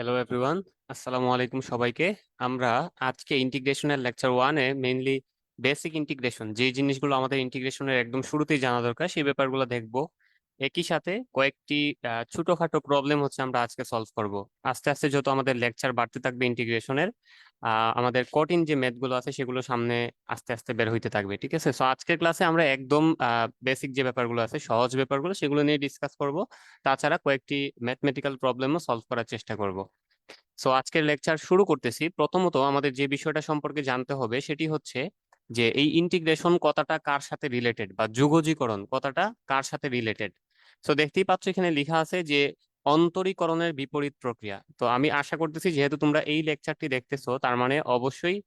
Hello everyone, আসসালামু আলাইকুম সবাইকে। আমরা আজকে ইন্টিগ্রেশনের লেকচার ওয়ানে মেইনলি বেসিক ইন্টিগ্রেশন, যে জিনিসগুলো আমাদের ইন্টিগ্রেশনের একদম শুরুতেই জানা দরকার সেই ব্যাপারগুলো দেখব। একই সাথে কয়েকটি ছোটখাটো প্রবলেম হচ্ছে আমরা আজকে সলভ করব। আস্তে আস্তে যত আমাদের লেকচার বাড়তে থাকবে ইন্টিগ্রেশনের, আমাদের কঠিন যে ম্যাথগুলো আছে সেগুলো সামনে আস্তে আস্তে বের হইতে থাকবে। ঠিক আছে, সো আজকের ক্লাসে আমরা একদম বেসিক যে ব্যাপারগুলো আছে, সহজ ব্যাপারগুলো, সেগুলো নিয়ে ডিসকাস করব। তাছাড়া কয়েকটি ম্যাথমেটিক্যাল প্রবলেমও সলভ করার চেষ্টা করব। সো আজকের লেকচার শুরু করতেছি। প্রথমত আমাদের যে বিষয়টা সম্পর্কে জানতে হবে সেটি হচ্ছে যে এই ইন্টিগ্রেশন কথাটা কার সাথে রিলেটেড, বা যুগজীকরণ কথাটা কার সাথে রিলেটেড। সো দেখতেই পাচ্ছ এখানে লেখা আছে যে অন্তরীকরণের বিপরীত প্রক্রিয়া। তো আমি আশা করতেছি যেহেতু তোমরা এই লেকচারটি দেখতেছো, তার মানে অবশ্যই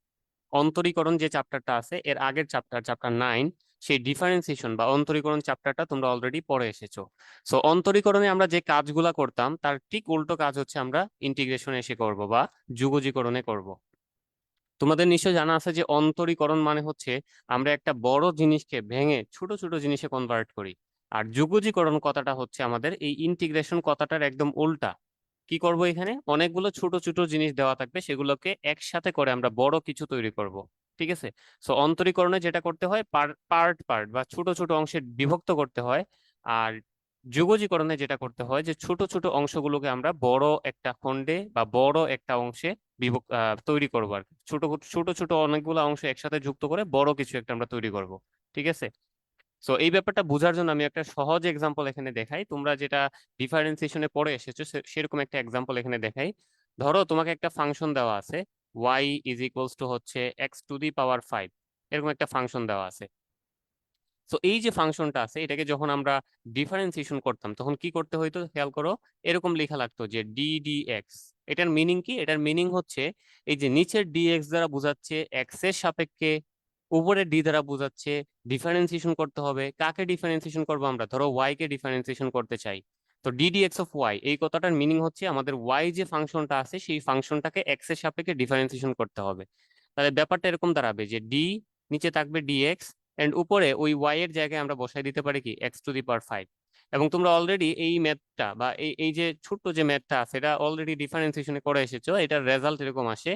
অন্তরীকরণ যে চ্যাপ্টারটা আছে এর আগের চ্যাপ্টার, চ্যাপ্টার 9, সেই ডিফারেন্সিয়েশন বা অন্তরীকরণ চ্যাপ্টারটা তোমরা অলরেডি পড়ে এসেছো। সো অন্তরীকরণে আমরা যে কাজগুলা করতাম তার ঠিক উল্টো কাজ হচ্ছে আমরা ইন্টিগ্রেশনে এসে করব বা যুগজীকরণে করব। তোমাদের নিশ্চয় জানা আছে যে অন্তরীকরণ মানে হচ্ছে আমরা একটা বড় জিনিসকে ভেঙে ছোট ছোট জিনিসে কনভার্ট করি। আর যুগজীকরণ কথাটা হচ্ছে আমাদের এই ইন্টিগ্রেশন কথাটার একদম উল্টা। কি করব, এখানে অনেকগুলো ছোট ছোট জিনিস দেওয়া থাকবে, সেগুলোকে একসাথে করে আমরা বড় কিছু তৈরি করব। ঠিক আছে, সো অন্তরীকরণে যেটা করতে হয় পার্ট পার্ট বা ছোট ছোট অংশে বিভক্ত করতে হয়। আর যুগজীকরণে যেটা করতে হয় যে ছোট ছোট অংশগুলোকে আমরা বড় একটা খণ্ডে বা বড় একটা অংশে তৈরি করবো আর কি। ছোট ছোট ছোট অনেকগুলো অংশ একসাথে যুক্ত করে বড় কিছু একটা আমরা তৈরি করব। ঠিক আছে, সো এই ব্যাপারটা বোঝার জন্য আমি একটা সহজ এক্সাম্পল এখানে দেখাই। তোমরা যেটা ডিফারেন্সিয়েশনে পড়ে এসেছো সেরকম একটা এক্সাম্পল এখানে দেখাই। ধরো তোমাকে একটা ফাংশন দেওয়া আছে, y ইজ ইকুয়ালস টু হচ্ছে x⁵ এরকম একটা ফাংশন দেওয়া আছে। তো এই যে ফাংশনটা আছে এটাকে যখন আমরা ডিফারেন্সিয়েশন করতাম তখন কি করতে হইতো খেয়াল করো। এরকম লেখা লাগতো যে ডি ডি এক্স। এটার মিনিং কি? এটার মিনিং হচ্ছে এই যে নিচের ডিএক্স দ্বারা বোঝাচ্ছে এক্স এর সাপেক্ষে, উপরে ডি দ্বারা বোঝাচ্ছে ডিফারেন্সিয়েশন করতে হবে। কাকে ডিফারেন্সিয়েশন করবো? আমরা ধরো ওয়াই কে ডিফারেন্সিয়েশন করতে চাই। তো D D x of Y, এই কথাটার মিনিং হচ্ছে আমাদের ওয়াই যে ফাংশনটা আছে সেই ফাংশনটাকে এক্স এর সাপেক্ষে ডিফারেন্সিয়েশন করতে হবে। তাহলে ব্যাপারটা এরকম দাঁড়াবে যে ডি, নিচে থাকবে ডিএক্স, এন্ড উপরে ওই ওয়াই এর জায়গায় আমরা বসাই দিতে পারি কি x⁵ এবং তোমরা অলরেডি এই ম্যাথটা বা এই এই যে ছোট্ট যে ম্যাথটা আছে এটা অলরেডি ডিফারেন্সিয়েশনে করে এসেছো। এটার রেজাল্ট এরকম আসে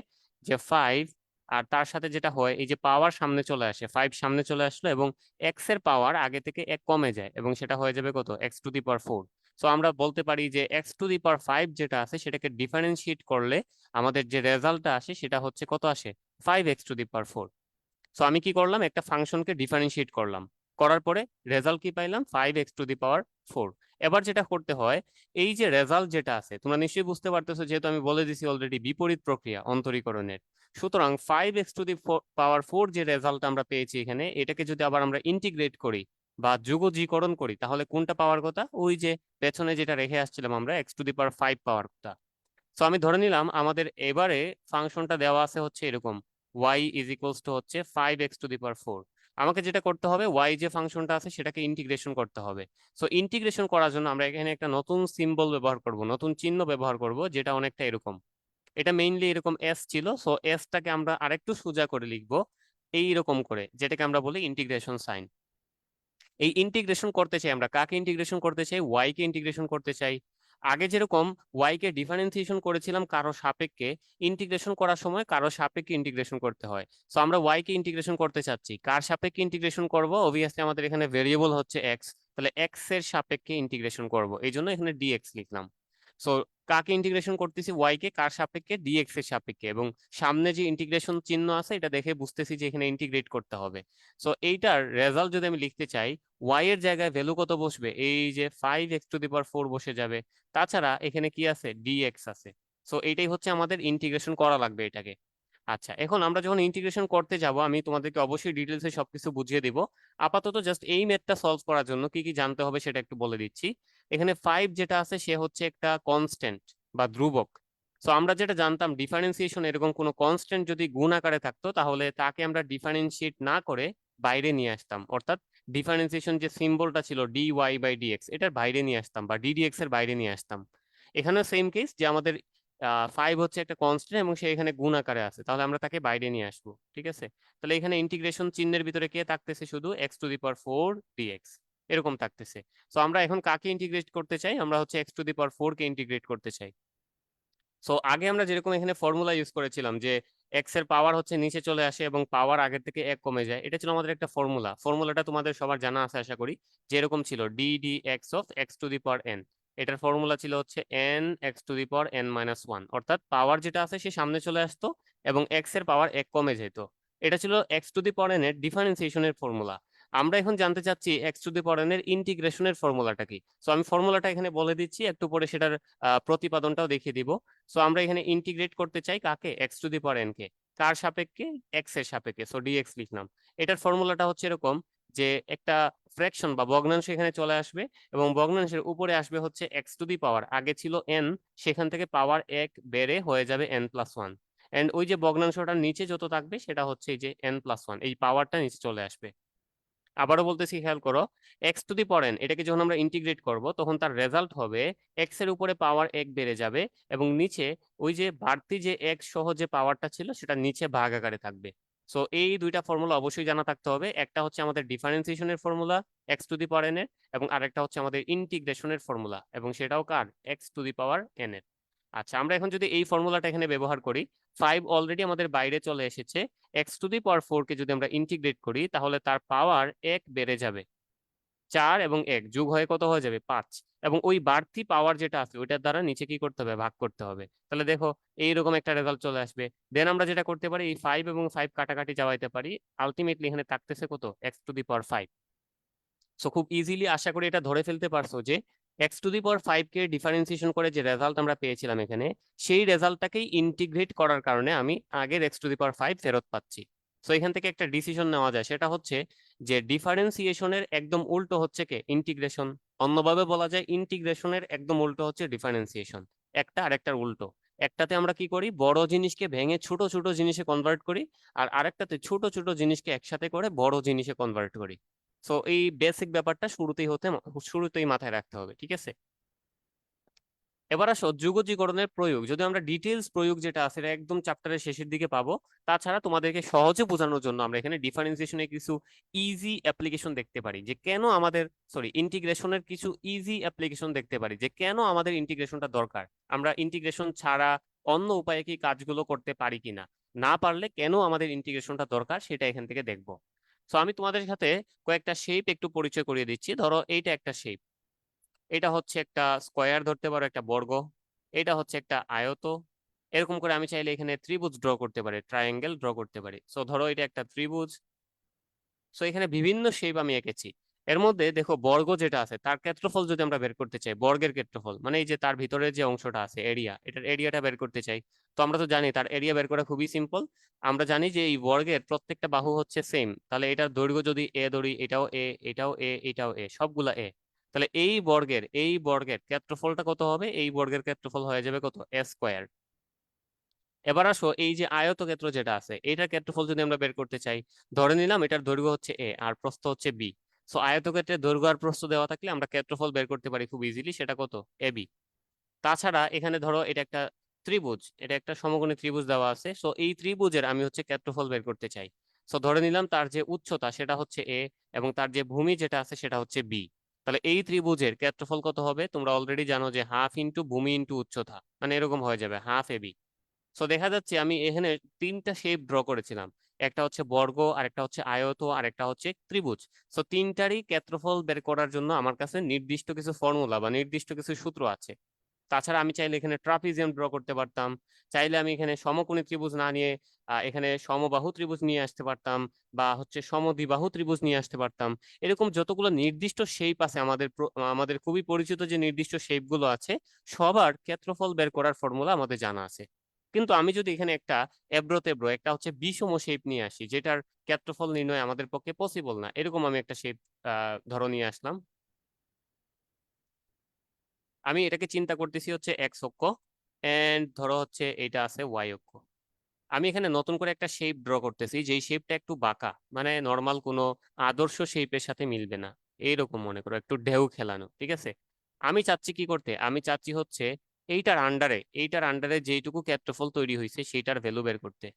যে 5, আর তার সাথে যেটা হয় এই যে পাওয়ার সামনে চলে আসে, 5 সামনে চলে আসলো এবং এক্স এর পাওয়ার আগে থেকে 1 কমে যায় এবং সেটা হয়ে যাবে কত? x⁴। সো আমরা বলতে পারি যে x⁵ যেটা আছে সেটাকে ডিফারেন্সিয়েট করলে আমাদের যে রেজাল্টটা আসে সেটা হচ্ছে কত আসে? 5x⁴। সো আমি কি করলাম, একটা ফাংশনকে ডিফারেন্সিয়েট করলাম, করার পরে রেজাল্ট কি পাইলাম? 5x⁴। এবার যেটা করতে হয়, এই যে রেজাল্ট যেটা আছে তোমরা নিশ্চয়ই বুঝতে পারতেছো যেহেতু আমি বলে দিছি অলরেডি বিপরীত প্রক্রিয়া অন্তরীকরণের। সুতরাং 5x⁴ যে রেজাল্ট আমরা পেয়েছি এখানে, এটাকে যদি আবার আমরা ইন্টিগ্রেট করি বা যুগজীকরণ করি তাহলে কোনটা পাওয়ার কথা? ওই যে পেছনে যেটা রেখে আসছিলাম আমরা x⁵ পাওয়ার কথা। সো আমি ধরে নিলাম আমাদের এবারে ফাংশনটা দেওয়া আছে হচ্ছে এরকম, y ইজ ইকুয়ালস টু হচ্ছে 5x⁴। আমাকে যেটা করতে হবে, y যে ফাংশনটা আছে সেটাকে ইন্টিগ্রেশন করতে হবে। সো ইন্টিগ্রেশন করার জন্য আমরা এখানে একটা নতুন সিম্বল ব্যবহার করব, নতুন চিহ্ন ব্যবহার করব, যেটা অনেকটা এরকম। এটা মেইনলি এরকম এস ছিল, সো এসটাকে আমরা আরেকটু সোজা করে লিখবো এইরকম করে, যেটাকে আমরা বলি ইন্টিগ্রেশন সাইন। এই ইন্টিগ্রেশন করতে চাই আমরা কাকে ইন্টিগ্রেশন করতে চাই? ওয়াই কে ইন্টিগ্রেশন করতে চাই। আগে যেরকম ওয়াই কে ডিফারেন্সিয়েশন করেছিলাম কারো সাপেক্ষে, ইন্টিগ্রেশন করার সময় কারো সাপেক্ষে ইন্টিগ্রেশন করতে হয়। সো আমরা ওয়াই কে ইন্টিগ্রেশন করতে চাচ্ছি, কার সাপেক্ষে ইন্টিগ্রেশন করব? অবভিয়াসলি আমাদের এখানে ভেরিয়েবল হচ্ছে এক্স, তাহলে এক্স এর সাপেক্ষে ইন্টিগ্রেশন করব, এই জন্য এখানে ডিএক্স লিখলাম। সো কাকে ইন্টিগ্রেশন করতেছি? ওয়াই কে। কার সাপেক্ষে? ডিএক্স এর সাপেক্ষে। এবং সামনে যে ইন্টিগ্রেশন চিহ্ন আছে এটা দেখে বুঝতেছি যে এখানে ইন্টিগ্রেট করতে হবে। সো এইটার রেজাল্ট যদি আমি লিখতে চাই, ওয়াই এর জায়গায় ভ্যালু কত বসবে? এই যে 5x⁴ বসে যাবে। তাছাড়া এখানে কি আছে? ডিএক্স আছে। সো এইটাই হচ্ছে আমাদের ইন্টিগ্রেশন করা লাগবে এটাকে। আচ্ছা, এখন আমরা যখন ইন্টিগ্রেশন করতে যাব আমি তোমাদেরকে অবশ্যই ডিটেলসে সবকিছু বুঝিয়ে দিব। আপাতত জাস্ট এই ম্যাথটা সলভ করার জন্য কি কি জানতে হবে সেটা একটু বলে দিচ্ছি। এখানে 5 যেটা আছে সে হচ্ছে একটা কনস্ট্যান্ট বা ধ্রুবক। সো আমরা যেটা জানতাম ডিফারেন্সিয়েশন, এরকম কোনো কনস্ট্যান্ট যদি গুণ আকারে থাকতো তাহলে তাকে আমরা ডিফারেন্সিয়েট না করে বাইরে নিয়ে আসতাম, অর্থাৎ ডিফারেন্সিয়েশন যে সিম্বলটা ছিল dy/dx এটার বাইরে নিয়ে আসতাম বা ddx এর বাইরে নিয়ে আসতাম। এখানেও সেম কেস যে আমাদের 5 হচ্ছে একটা কনস্ট্যান্ট এবং সে এখানে গুণ আকারে আছে, তাহলে আমরা তাকে বাইরে নিয়ে আসবো। ঠিক আছে, তাহলে এখানে ইন্টিগ্রেশন চিহ্নের ভিতরে কে থাকতেছে? শুধু x⁴ dx এরকম থাকতেছে। সো আমরা এখন কাকে ইন্টিগ্রেট করতে চাই? আমরা হচ্ছে x⁴ কে ইন্টিগ্রেট করতে চাই। সো আগে আমরা যেরকম এখানে ফর্মুলা ইউজ করেছিলাম যে এক্স এর পাওয়ার হচ্ছে নিচে চলে আসে এবং পাওয়ার আগের থেকে এক কমে যায়, এটা ছিল আমাদের একটা ফর্মুলাটা তোমাদের সবার জানা আছে আশা করি, যেরকম ছিল D D x of x to the power N. এটার ফর্মুলা ছিল হচ্ছে N x to the power n minus one, অর্থাৎ পাওয়ার যেটা আছে সে সামনে চলে আসতো এবং এক্স এর পাওয়ার এক কমে যেত। এটা ছিল x to the power n এর ডিফারেন্সিয়েশনের ফর্মুলা। আমরা এখন জানতে চাচ্ছি x to the power n এর ইন্টিগ্রেশনের ফর্মুলাটা কি। সো আমি ফর্মুলাটা এখানে বলে দিচ্ছি, একটু পরে সেটার প্রতিপাদনটাও দেখিয়ে দিব। সো আমরা এখানে ইন্টিগ্রেট করতে চাই কাকে, x to the power n কে। কার সাপেক্ষে, এক্স এর সাপেক্ষে, সো ডিএক্স লিখলাম। এটার ফর্মুলাটা হচ্ছে এরকম যে একটা ফ্র্যাকশন বা ভগ্নাংশ এখানে চলে আসবে এবং ভগ্নাংশের উপরে আসবে হচ্ছে এক্স টু দি পাওয়ার, আগে ছিল এন, সেখান থেকে পাওয়ার এক বেড়ে হয়ে যাবে এন প্লাস ওয়ান। এন্ড ওই যে ভগ্নাংশটার নিচে যত থাকবে সেটা হচ্ছে এই যে এন প্লাস ওয়ান, এই পাওয়ারটা নিচে চলে আসবে। আবারও বলতেছি, খেয়াল করো, x to the power N এটাকে যখন আমরা ইন্টিগ্রেট করব তখন তার রেজাল্ট হবে এক্স এর উপরে পাওয়ার এক বেড়ে যাবে এবং নিচে ওই যে বাড়তি যে এক্স সহ যে পাওয়ারটা ছিল সেটা নিচে ভাগ আকারে থাকবে। সো এই দুইটা ফর্মুলা অবশ্যই জানা থাকতে হবে, একটা হচ্ছে আমাদের ডিফারেন্সিয়েশনের formula x to the power n এর, এবং আরেকটা হচ্ছে আমাদের ইন্টিগ্রেশনের ফর্মুলা, এবং সেটাও কার, x to the power n এর। আচ্ছা, আমরা এখন যদি এই ফর্মুলাটা এখানে ব্যবহার করি, ফাইভ অলরেডি আমাদের বাইরে চলে এসেছে, x to the power four কে যদি আমরা ইন্টিগ্রেট করি তাহলে তার পাওয়ার এক বেড়ে যাবে, চার এবং এক যোগ হয়ে কত হয়ে যাবে, পাঁচ। এবং ওই বাড়তি পাওয়ার যেটা আছে ওইটার দ্বারা নিচে কি করতে হবে, ভাগ করতে হবে। তাহলে দেখো এইরকম একটা রেজাল্ট চলে আসবে। দেন আমরা যেটা করতে পারি, এই ফাইভ এবং ফাইভ কাটাকাটি যাওয়াইতে পারি, আলটিমেটলি এখানে থাকতেছে কত, x to the power five. So খুব ইজিলি আশা করি এটা ধরে ফেলতে পারছো যে x to the power five K differentiation করে যে রেজাল্ট আমরা পেয়েছিলাম এখানে, সেই রেজাল্টটাকেই ইন্টিগ্রেট করার কারণে আমি আগের x to the power five ফেরত পাচ্ছি। সো এখান থেকে একটা ডিসিশন নেওয়া যায়, সেটা হচ্ছে যে ডিফারেন্সিয়েশনের একদম উল্টো হচ্ছে কে, ইন্টিগ্রেশন। অন্যভাবে বলা যায় ইন্টিগ্রেশনের একদম উল্টো হচ্ছে ডিফারেন্সিয়েশন, একটা আরেকটার উল্টো। একটাতে আমরা কি করি, বড় জিনিসকে ভেঙে ছোট ছোট জিনিসে কনভার্ট করি, আর আরেকটাতে ছোট ছোট জিনিসকে একসাথে করে বড় জিনিসে কনভার্ট করি। সো এই বেসিক ব্যাপারটা শুরুতেই মাথায় রাখতে হবে, ঠিক আছে। এবার আসো যুগজীকরণের প্রয়োগ, যদি আমরা ডিটেলস প্রয়োগ যেটা আছে এটা একদম চ্যাপ্টারের শেষের দিকে পাবো। তাছাড়া তোমাদেরকে সহজে বোঝানোর জন্য আমরা এখানে ডিফারেন্সিয়েশনের কিছু ইজি অ্যাপ্লিকেশন দেখতে পারি, যে কেন আমাদের, সরি, ইন্টিগ্রেশনের কিছু ইজি অ্যাপ্লিকেশন দেখতে পারি যে কেন আমাদের ইন্টিগ্রেশনটা দরকার। আমরা ইন্টিগ্রেশন ছাড়া অন্য উপায়ে কি কাজগুলো করতে পারি কিনা, না পারলে কেন আমাদের ইন্টিগ্রেশনটা দরকার সেটা এখান থেকে দেখবো। তো আমি তোমাদের সাথে কয়েকটা শেপ একটু পরিচয় করিয়ে দিচ্ছি। ধরো এইটা একটা শেপ, এটা হচ্ছে একটা স্কোয়ার ধরতে পারো, একটা বর্গ, এটা হচ্ছে একটা আয়ত। এরকম করে আমি চাইলে এখানে ত্রিভুজ ড্র করতে পারি, ট্রায়াঙ্গেল ড্র করতে পারি। সো ধরো এটা একটা ত্রিভুজ। সো এখানে বিভিন্ন শেপ আমি এঁকেছি। এর মধ্যে দেখো বর্গ যেটা আছে তার ক্ষেত্রফল যদি আমরা বের করতে চাই, বর্গের ক্ষেত্রফল মানে এই যে তার ভিতরে যে অংশটা আছে এরিয়া, এটার এরিয়াটা বের করতে চাই, তো আমরা তো জানি তার এরিয়া বের করা খুবই সিম্পল। আমরা জানি যে এই বর্গের প্রত্যেকটা বাহু হচ্ছে সেম, তাহলে এটার দৈর্ঘ্য যদি এ ধরি, এটাও এ, এটাও এ, এটাও এ, সবগুলা এ। তাহলে এই বর্গের ক্ষেত্রফলটা কত হবে, এই বর্গের ক্ষেত্রফল হয়ে যাবে কত, এ স্কোয়ার। এবার আসো এই যে আয়তক্ষেত্র যেটা আছে এটার ক্ষেত্রফল যদি আমরা বের করতে চাই, ধরে নিলাম এটার দৈর্ঘ্য হচ্ছে এ আর প্রস্থ হচ্ছে বি। সো আয়তক্ষেত্রের দৈর্ঘ্য আর প্রস্থ দেওয়া থাকলে আমরা ক্ষেত্রফল বের করতে পারি খুব ইজিলি, সেটা কত, এ বি। তাছাড়া এখানে ধরো এটা একটা ত্রিভুজ, এটা একটা সমকোণী ত্রিভুজ দেওয়া আছে, সো এই ত্রিভুজের আমি হচ্ছে ক্ষেত্রফল বের করতে চাই। সো ধরে নিলাম তার যে উচ্চতা সেটা হচ্ছে এ এবং তার যে ভূমি যেটা আছে সেটা হচ্ছে বি। তাহলে এই ত্রিভুজের ক্ষেত্রফল কত হবে, তোমরা অলরেডি জানো যে হাফ ইন্টু ভূমি ইন্টু উচ্চতা, মানে এরকম হয়ে যাবে হাফ এ বি। সো দেখা যাচ্ছে আমি এখানে তিনটা শেপ ড্র করেছিলাম, একটা হচ্ছে বর্গ, আরেকটা হচ্ছে আয়ত, আর একটা হচ্ছে ত্রিভুজ। সো তিনটারই ক্ষেত্রফল বের করার জন্য আমার কাছে নির্দিষ্ট কিছু ফর্মুলা বা নির্দিষ্ট কিছু সূত্র আছে। তাছাড়া আমি চাইলে এখানে ট্রাপিজিয়াম ড্র করতে পারতাম, চাইলে আমি এখানে সমকোণী ত্রিভুজ না নিয়ে এখানে সমবাহু ত্রিভুজ নিয়ে আসতে পারতাম, বা হচ্ছে সমদ্বিবাহু ত্রিভুজ নিয়ে আসতে পারতাম। এরকম যতগুলো নির্দিষ্ট শেপ আছে আমাদের আমাদের খুবই পরিচিত যে নির্দিষ্ট শেপ গুলো আছে, সবার ক্ষেত্রফল বের করার ফর্মুলা আমাদের জানা আছে। কিন্তু আমি যদি এখানে একটা এবড়ো তেবড়ো একটা হচ্ছে বিষম শেপ নিয়ে আসি যেটার ক্ষেত্রফল নির্ণয় আমাদের পক্ষে পসিবল না, এরকম আমি একটা শেপ ধরো নিয়ে আসলাম। আমি এটাকে চিন্তা করতেছি হচ্ছে এক্স অক্ষ, এন্ড ধরো হচ্ছে এটা আছে ওয়াই অক্ষ। আমি এখানে নতুন করে একটা শেপ ড্র করতেছি যেই শেপটা একটু বাঁকা, মানে নর্মাল কোনো আদর্শ শেপের সাথে মিলবে না, এইরকম মনে করো একটু ঢেউ খেলানো, ঠিক আছে। আমি চাচ্ছি কি করতে, আমি চাচ্ছি হচ্ছে এইটার আন্ডারে যেইটুকু ক্ষেত্রফল তৈরি হয়েছে সেইটার ভ্যালু বের করতে।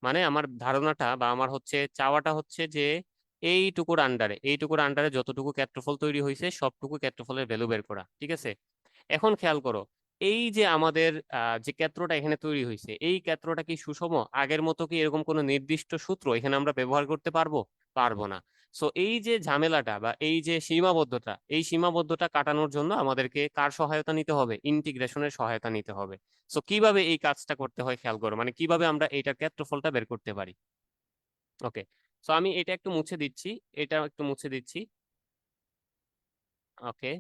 মানে আমার ধারণাটা বা আমার হচ্ছে চাওয়াটা হচ্ছে যে এইটুকুর আন্ডারে যতটুকু ক্ষেত্রফল তৈরি হয়েছে সবটুকু ক্ষেত্রফলের ভ্যালু বের করা, ঠিক আছে। এখন খেয়াল করো, এই যে আমাদের যে ক্ষেত্রটা এখানে তৈরি হয়েছে, এই ক্ষেত্রটা কি সুষম? আগের মতো কি এরকম কোনো নির্দিষ্ট সূত্র এখানে আমরা ব্যবহার করতে পারবো? পারবো না। সো এই যে ঝামেলাটা বা এই যে সীমাবদ্ধতা, এই সীমাবদ্ধতা কাটানোর জন্য আমাদেরকে কার সহায়তা নিতে হবে? ইন্টিগ্রেশনের সহায়তা নিতে হবে। সো কিভাবে এই কাজটা করতে হয় খেয়াল করো, মানে কিভাবে আমরা এইটার ক্ষেত্রফলটা বের করতে পারি। ওকে, সো আমি এটা একটু মুছে দিচ্ছি, এটা একটু মুছে দিচ্ছি। ওকে,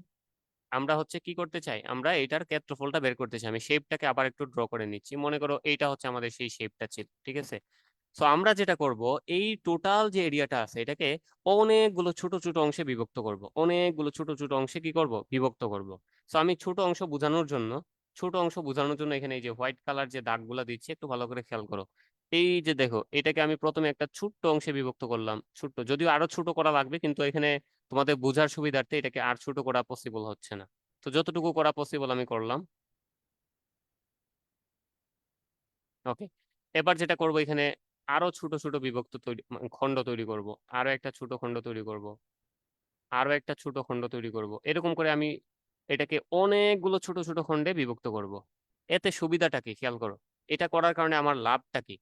আমরা হচ্ছে কি করতে চাই, আমরা এটার ক্ষেত্রফলটা বের করতে চাই। আমি শেপটাকে আবার একটু ড্র করে নিচ্ছি, মনে করো এইটা হচ্ছে আমাদের সেই শেপটা ছিল, ঠিক আছে। সো আমরা যেটা করব, এই টোটাল যে এরিয়াটা আছে এটাকে অনেকগুলো ছোট ছোট অংশে বিভক্ত করব, অনেকগুলো ছোট ছোট অংশে কি করব, বিভক্ত করব। সো আমি ছোট অংশ বোঝানোর জন্য এখানে এই যে হোয়াইট কালার যে দাগগুলা দিচ্ছি একটু ভালো করে খেয়াল করো। এই যে দেখো, এটাকে আমি প্রথমে একটা ছোট্ট অংশে বিভক্ত করলাম, ছোট্ট, যদিও আরো ছোট করা লাগবে, কিন্তু এখানে তোমাদের বোঝার সুবিধার্থে এটাকে আর ছোট করা পসিবল হচ্ছে না। তো যতটুকু করা পসিবল আমি করলাম। ওকে, এবার যেটা করব, এখানে আরো ছোট ছোট বিভক্ত তৈরি খণ্ড তৈরি করব, আরো একটা ছোট খণ্ড তৈরি করব, আরো একটা ছোট খণ্ড তৈরি করব, এরকম করে আমি এটাকে অনেকগুলো ছোট ছোট খণ্ডে বিভক্ত করব। এতে সুবিধাটা কি খেয়াল করো, এটা করার কারণে আমার লাভটা কি।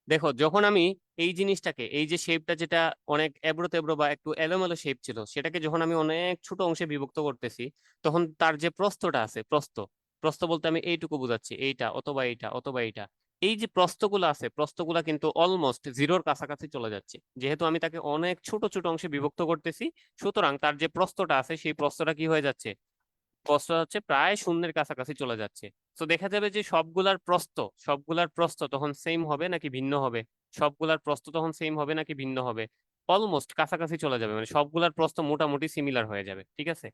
দেখো, যখন আমি এই জিনিসটাকে, এই যে শেপটা যেটা অনেক এবড়ো তেবড়ো বা একটু এলোমেলো শেপ ছিল, সেটাকে যখন আমি অনেক ছোট অংশে বিভক্ত করতেছি, তখন তার যে প্রস্থটা আছে, প্রস্থ, প্রস্থ বলতে আমি এইটুকু বোঝাচ্ছি, এইটা অথবা এইটা অথবা এইটা, এই যে প্রস্থগুলো আছে, প্রস্থগুলা কিন্তু অলমোস্ট জিরোর কাছাকাছি চলে যাচ্ছে, যেহেতু আমি তাকে অনেক ছোট ছোট অংশে বিভক্ত করতেছি। সুতরাং তার যে প্রস্থটা আছে, সেই প্রস্থটা কি হয়ে যাচ্ছে, প্রস্থ হচ্ছে প্রায় শূন্যের কাছাকাছি চলে যাচ্ছে। তো দেখা যাবে যে সবগুলার প্রস্থ তখন সেম হবে নাকি ভিন্ন হবে, সবগুলার প্রস্থ তখন সেম হবে নাকি ভিন্ন হবে, অলমোস্ট কাছাকাছি চলে যাবে, মানে সবগুলার প্রস্থ মোটামুটি সিমিলার হয়ে যাবে, ঠিক আছে।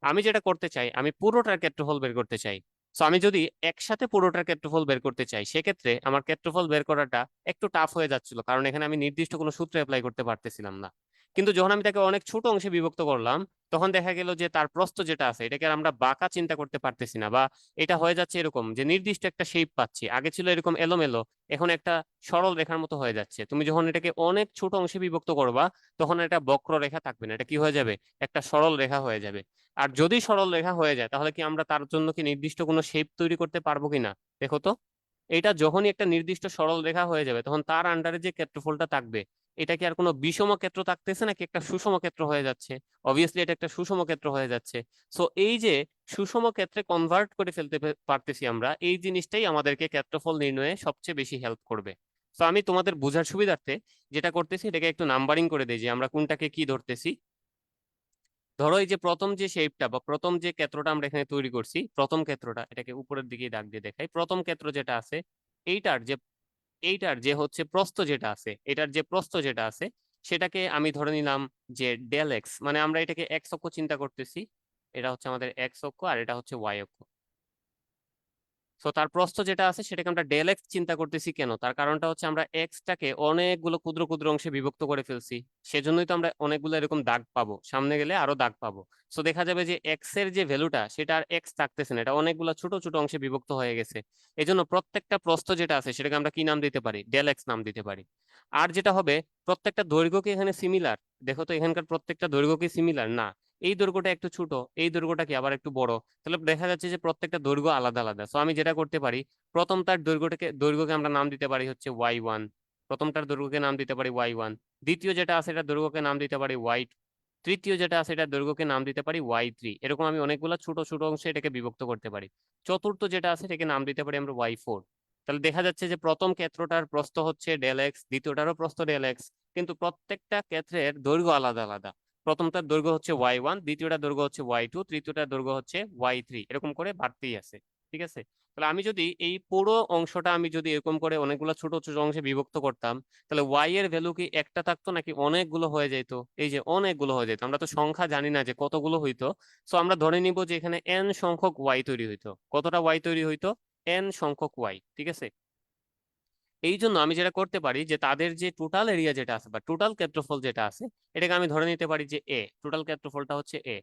আমি যেটা করতে চাই, আমি পুরোটার ক্ষেত্রফল বের করতে চাই। তো আমি যদি একসাথে পুরোটার ক্ষেত্রফল বের করতে চাই, সেক্ষেত্রে আমার ক্ষেত্রফল বের করাটা একটু টাফ হয়ে যাচ্ছিল, কারণ এখানে আমি নির্দিষ্ট কোনো সূত্র অ্যাপ্লাই করতে পারতেছিলাম না। কিন্তু যখন আমি তাকে অনেক ছোট অংশে বিভক্ত করলাম, তখন দেখা গেল যে তার প্রস্থ যেটা আছে এটাকে আর আমরা বাঁকা চিন্তা করতে পারতেছি না, বা এটা হয়ে যাচ্ছে এরকম যে নির্দিষ্ট একটা শেপ পাচ্ছি, আগে ছিল এরকম এলোমেলো, এখন একটা সরল রেখার মতো হয়ে যাচ্ছে। তুমি যখন এটাকে অনেক ছোট অংশে বিভক্ত করবা, তখন এটা বক্র রেখা থাকবে না, এটা কি হয়ে যাবে, একটা সরল রেখা হয়ে যাবে। আর যদি সরল রেখা হয়ে যায়, তাহলে কি আমরা তার জন্য কি নির্দিষ্ট কোনো শেপ তৈরি করতে পারবো কিনা, দেখো তো। এটা যখনই একটা নির্দিষ্ট সরল রেখা হয়ে যাবে, তখন তার আন্ডারে যে ক্ষেত্রফলটা থাকবে, এটা কি আর কোনো বিষম ক্ষেত্র থাকতেছে নাকি একটা সুষম ক্ষেত্র হয়ে যাচ্ছে? অবভিয়াসলি এটা একটা সুষম ক্ষেত্র হয়ে যাচ্ছে। সো এই যে সুষম ক্ষেত্রে কনভার্ট করে ফেলতে পারতেছি আমরা, এই জিনিসটাই আমাদেরকে ক্ষেত্রফল নির্ণয়ে সবচেয়ে বেশি হেল্প করবে। তো আমি তোমাদের বোঝার সুবিধার্থে যেটা করতেছি, এটাকে একটু নাম্বারিং করে দিই যে আমরা কোনটাকে কি ধরতেছি। ধরো এই যে প্রথম যে শেপটা বা প্রথম যে ক্ষেত্রটা আমরা এখানে তৈরি করছি, প্রথম ক্ষেত্রটা, এটাকে উপরের দিকে দাগ দিয়ে দেখাই, প্রথম ক্ষেত্র যেটা আছে, এইটার যে এইটার যে হচ্ছে প্রস্থ যেটা আছে, এটার যে প্রস্থ যেটা আছে, সেটাকে আমি ধরে নিলাম যে ডেল এক্স, মানে আমরা এটাকে এক্স অক্ষ চিন্তা করতেছি, এটা হচ্ছে আমাদের এক্স অক্ষ আর এটা হচ্ছে ওয়াই অক্ষ। তো তার প্রস্থ যেটা আছে সেটাকে আমরা ডেল এক্স চিন্তা করতেছি কেন, তার কারণটা হচ্ছে আমরা এক্সটাকে অনেকগুলো ক্ষুদ্র ক্ষুদ্র অংশে বিভক্ত করে ফেলছি। সেজন্যই তো আমরা অনেকগুলো এরকম দাগ পাবো, সামনে গেলে আরো দাগ পাবো। তো দেখা যাবে যে এক্স এর যে ভ্যালুটা, সেটা আর এক্স থাকতেছে না, এটা অনেকগুলো ছোট ছোট অংশে বিভক্ত হয়ে গেছে। এই জন্য প্রত্যেকটা প্রস্থ যেটা আছে সেটাকে আমরা কি নাম দিতে পারি, ডেল এক্স নাম দিতে পারি। আর যেটা হবে, প্রত্যেকটা দৈর্ঘ্য কি এখানে সিমিলার, দেখো তো এখানকার প্রত্যেকটা দৈর্ঘ্য কি সিমিলার না, এই দৈর্ঘ্যটা একটু ছোট, এই দৈর্ঘ্যটা কি আবার একটু বড়, তাহলে দেখা যাচ্ছে যে প্রত্যেকটা দৈর্ঘ্য আলাদা আলাদা। তো আমি যেটা করতে পারি, প্রথমটার দৈর্ঘ্যকে আমরা নাম দিতে পারি হচ্ছে ওয়াই 1, প্রথমটার দৈর্ঘ্যকে নাম দিতে পারি ওয়াই 1, দ্বিতীয় যেটা আছে এটা দৈর্ঘ্যকে নাম দিতে পারি ওয়াই, তৃতীয় যেটা আছে এটা দৈর্ঘ্যকে নাম দিতে পারি ওয়াই 3, এরকম আমি অনেকগুলো ছোট ছোট অংশে এটাকে বিভক্ত করতে পারি। চতুর্থ যেটা আছে এটাকে নাম দিতে পারি আমরা ওয়াই 4। তাহলে দেখা যাচ্ছে যে প্রথম ক্ষেত্রটার প্রস্থ হচ্ছে ডেল এক্স, দ্বিতীয়টারও প্রস্থ ডেল এক্স, কিন্তু প্রত্যেকটা ক্ষেত্রের দৈর্ঘ্য আলাদা আলাদা। প্রথমটার দৈর্ঘ্য হচ্ছে ওয়াই 1, দ্বিতীয়টার দৈর্ঘ্য হচ্ছে ওয়াই 2, তৃতীয়টার দৈর্ঘ্য হচ্ছে ওয়াই 3, এরকম করে বাড়তেই আছে, ঠিক আছে। তাহলে আমি যদি এই পুরো অংশটা আমি যদি এরকম করে অনেকগুলো ছোট ছোট অংশে বিভক্ত করতাম, তাহলে ওয়াই এর ভ্যালু কি একটা থাকতো নাকি অনেকগুলো হয়ে যেত? এই যে অনেকগুলো হয়ে যেত, আমরা তো সংখ্যা জানি না যে কতগুলো হইতো। সো আমরা ধরে নিব যে এখানে এন সংখ্যক ওয়াই তৈরি হইতো। কতটা ওয়াই তৈরি হইতো? এন সংখ্যক ওয়াই, ঠিক আছে। এই জন্য আমি যেটা করতে পারি যে তাদের যে টোটাল এরিয়া যেটা আছে বা টোটাল ক্ষেত্রফল যেটা আছে, এটাকে আমি ধরে নিতে পারি যে এ, টোটাল ক্ষেত্রফলটা হচ্ছে এ।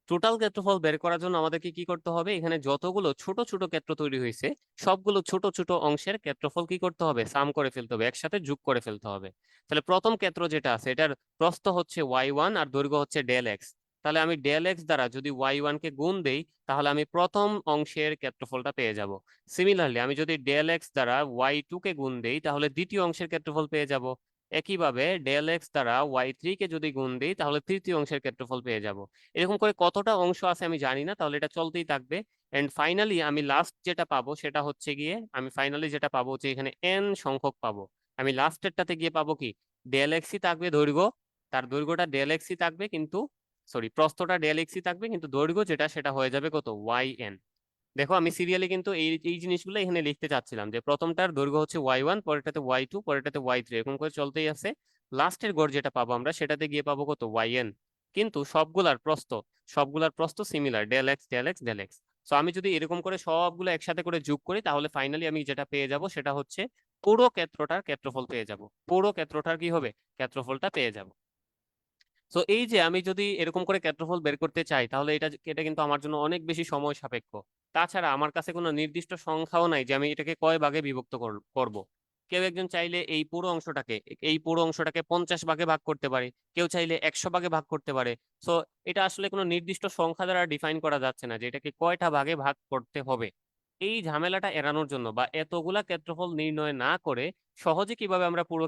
টোটাল ক্ষেত্রফল বের করার জন্য আমাদেরকে কি করতে হবে, এখানে যতগুলো ছোট ছোট ক্ষেত্র তৈরি হয়েছে, সবগুলো ছোট ছোট অংশের ক্ষেত্রফল কি করতে হবে, সাম করে ফেলতে হবে, একসাথে যোগ করে ফেলতে হবে। তাহলে প্রথম ক্ষেত্র যেটা আছে, এটার প্রস্থ হচ্ছে ওয়াই 1 আর দৈর্ঘ্য হচ্ছে ডেল এক্স। তাহলে আমি ডেল এক্স দ্বারা যদি y1 কে গুণ দেই তাহলে আমি প্রথম অংশের ক্ষেত্রফলটা পেয়ে যাব। সিমিলারলি আমি যদি ডেল এক্স দ্বারা y2 কে গুণ দেই তাহলে দ্বিতীয় অংশের ক্ষেত্রফল পেয়ে যাব। একইভাবে ডেল এক্স দ্বারা y3 কে যদি গুণ দেই তাহলে তৃতীয় অংশের ক্ষেত্রফল পেয়ে যাব। এরকম করে কতটা অংশ আছে আমি জানি না, তাহলে এটা চলতেই থাকবে। এন্ড ফাইনালি আমি লাস্ট যেটা পাবো সেটা হচ্ছে গিয়ে আমি ফাইনালি যেটা পাবো যে এখানে n সংখ্যক পাবো। আমি লাস্টেরটাতে গিয়ে পাবো কি, ডেল এক্সই থাকবে দৈর্ঘ্য, তার দৈর্ঘ্যটা ডেল এক্সই থাকবে কিন্তু সরি প্রস্থটা ডেল এক্সই থাকবে কিন্তু দৈর্ঘ্য যেটা সেটা হয়ে যাবে কত, yn। দেখো আমি সিরিয়ালি কিন্তু এই এই জিনিসগুলো এখানে লিখতে চাচ্ছিলাম যে প্রথমটার দৈর্ঘ্য হচ্ছে y1, পরেরটাতে y2, পরেরটাতে y3, এরকম করে চলতেই আছে। লাস্টের গড় যেটা পাবো আমরা সেটাতে গিয়ে পাবো কত, yn। কিন্তু সবগুলার প্রস্থ similar, del X del X del X. So আমি যদি এরকম করে সবগুলো একসাথে করে যোগ করি তাহলে ফাইনালি আমি যেটা পেয়ে যাব সেটা হচ্ছে পুরো ক্ষেত্রটার ক্ষেত্রফল পেয়ে যাব। পুরো ক্ষেত্রটার কি হবে, ক্ষেত্রফলটা পেয়ে যাব। তো এই যে আমি যদি এরকম করে ক্ষেত্রফল বের করতে চাই তাহলে এটা কিন্তু আমার জন্য অনেক বেশি সময় সাপেক্ষ। তাছাড়া আমার কাছে কোনো নির্দিষ্ট সংখ্যাও নাই যে আমি এটাকে কয় ভাগে বিভক্ত করব। কেউ একজন চাইলে এই পুরো অংশটাকে 50 ভাগে ভাগ করতে পারে, কেউ চাইলে 100 ভাগে ভাগ করতে পারে। সো এটা আসলে কোনো নির্দিষ্ট সংখ্যা দ্বারা ডিফাইন করা যাচ্ছে না যে এটাকে কয়টা ভাগে ভাগ করতে হবে। এই ঝামেলাটা এড়ানোর জন্য বা এতগুলা ক্ষেত্রফল নির্ণয় না করে সহজে কিভাবে আমরা পুরো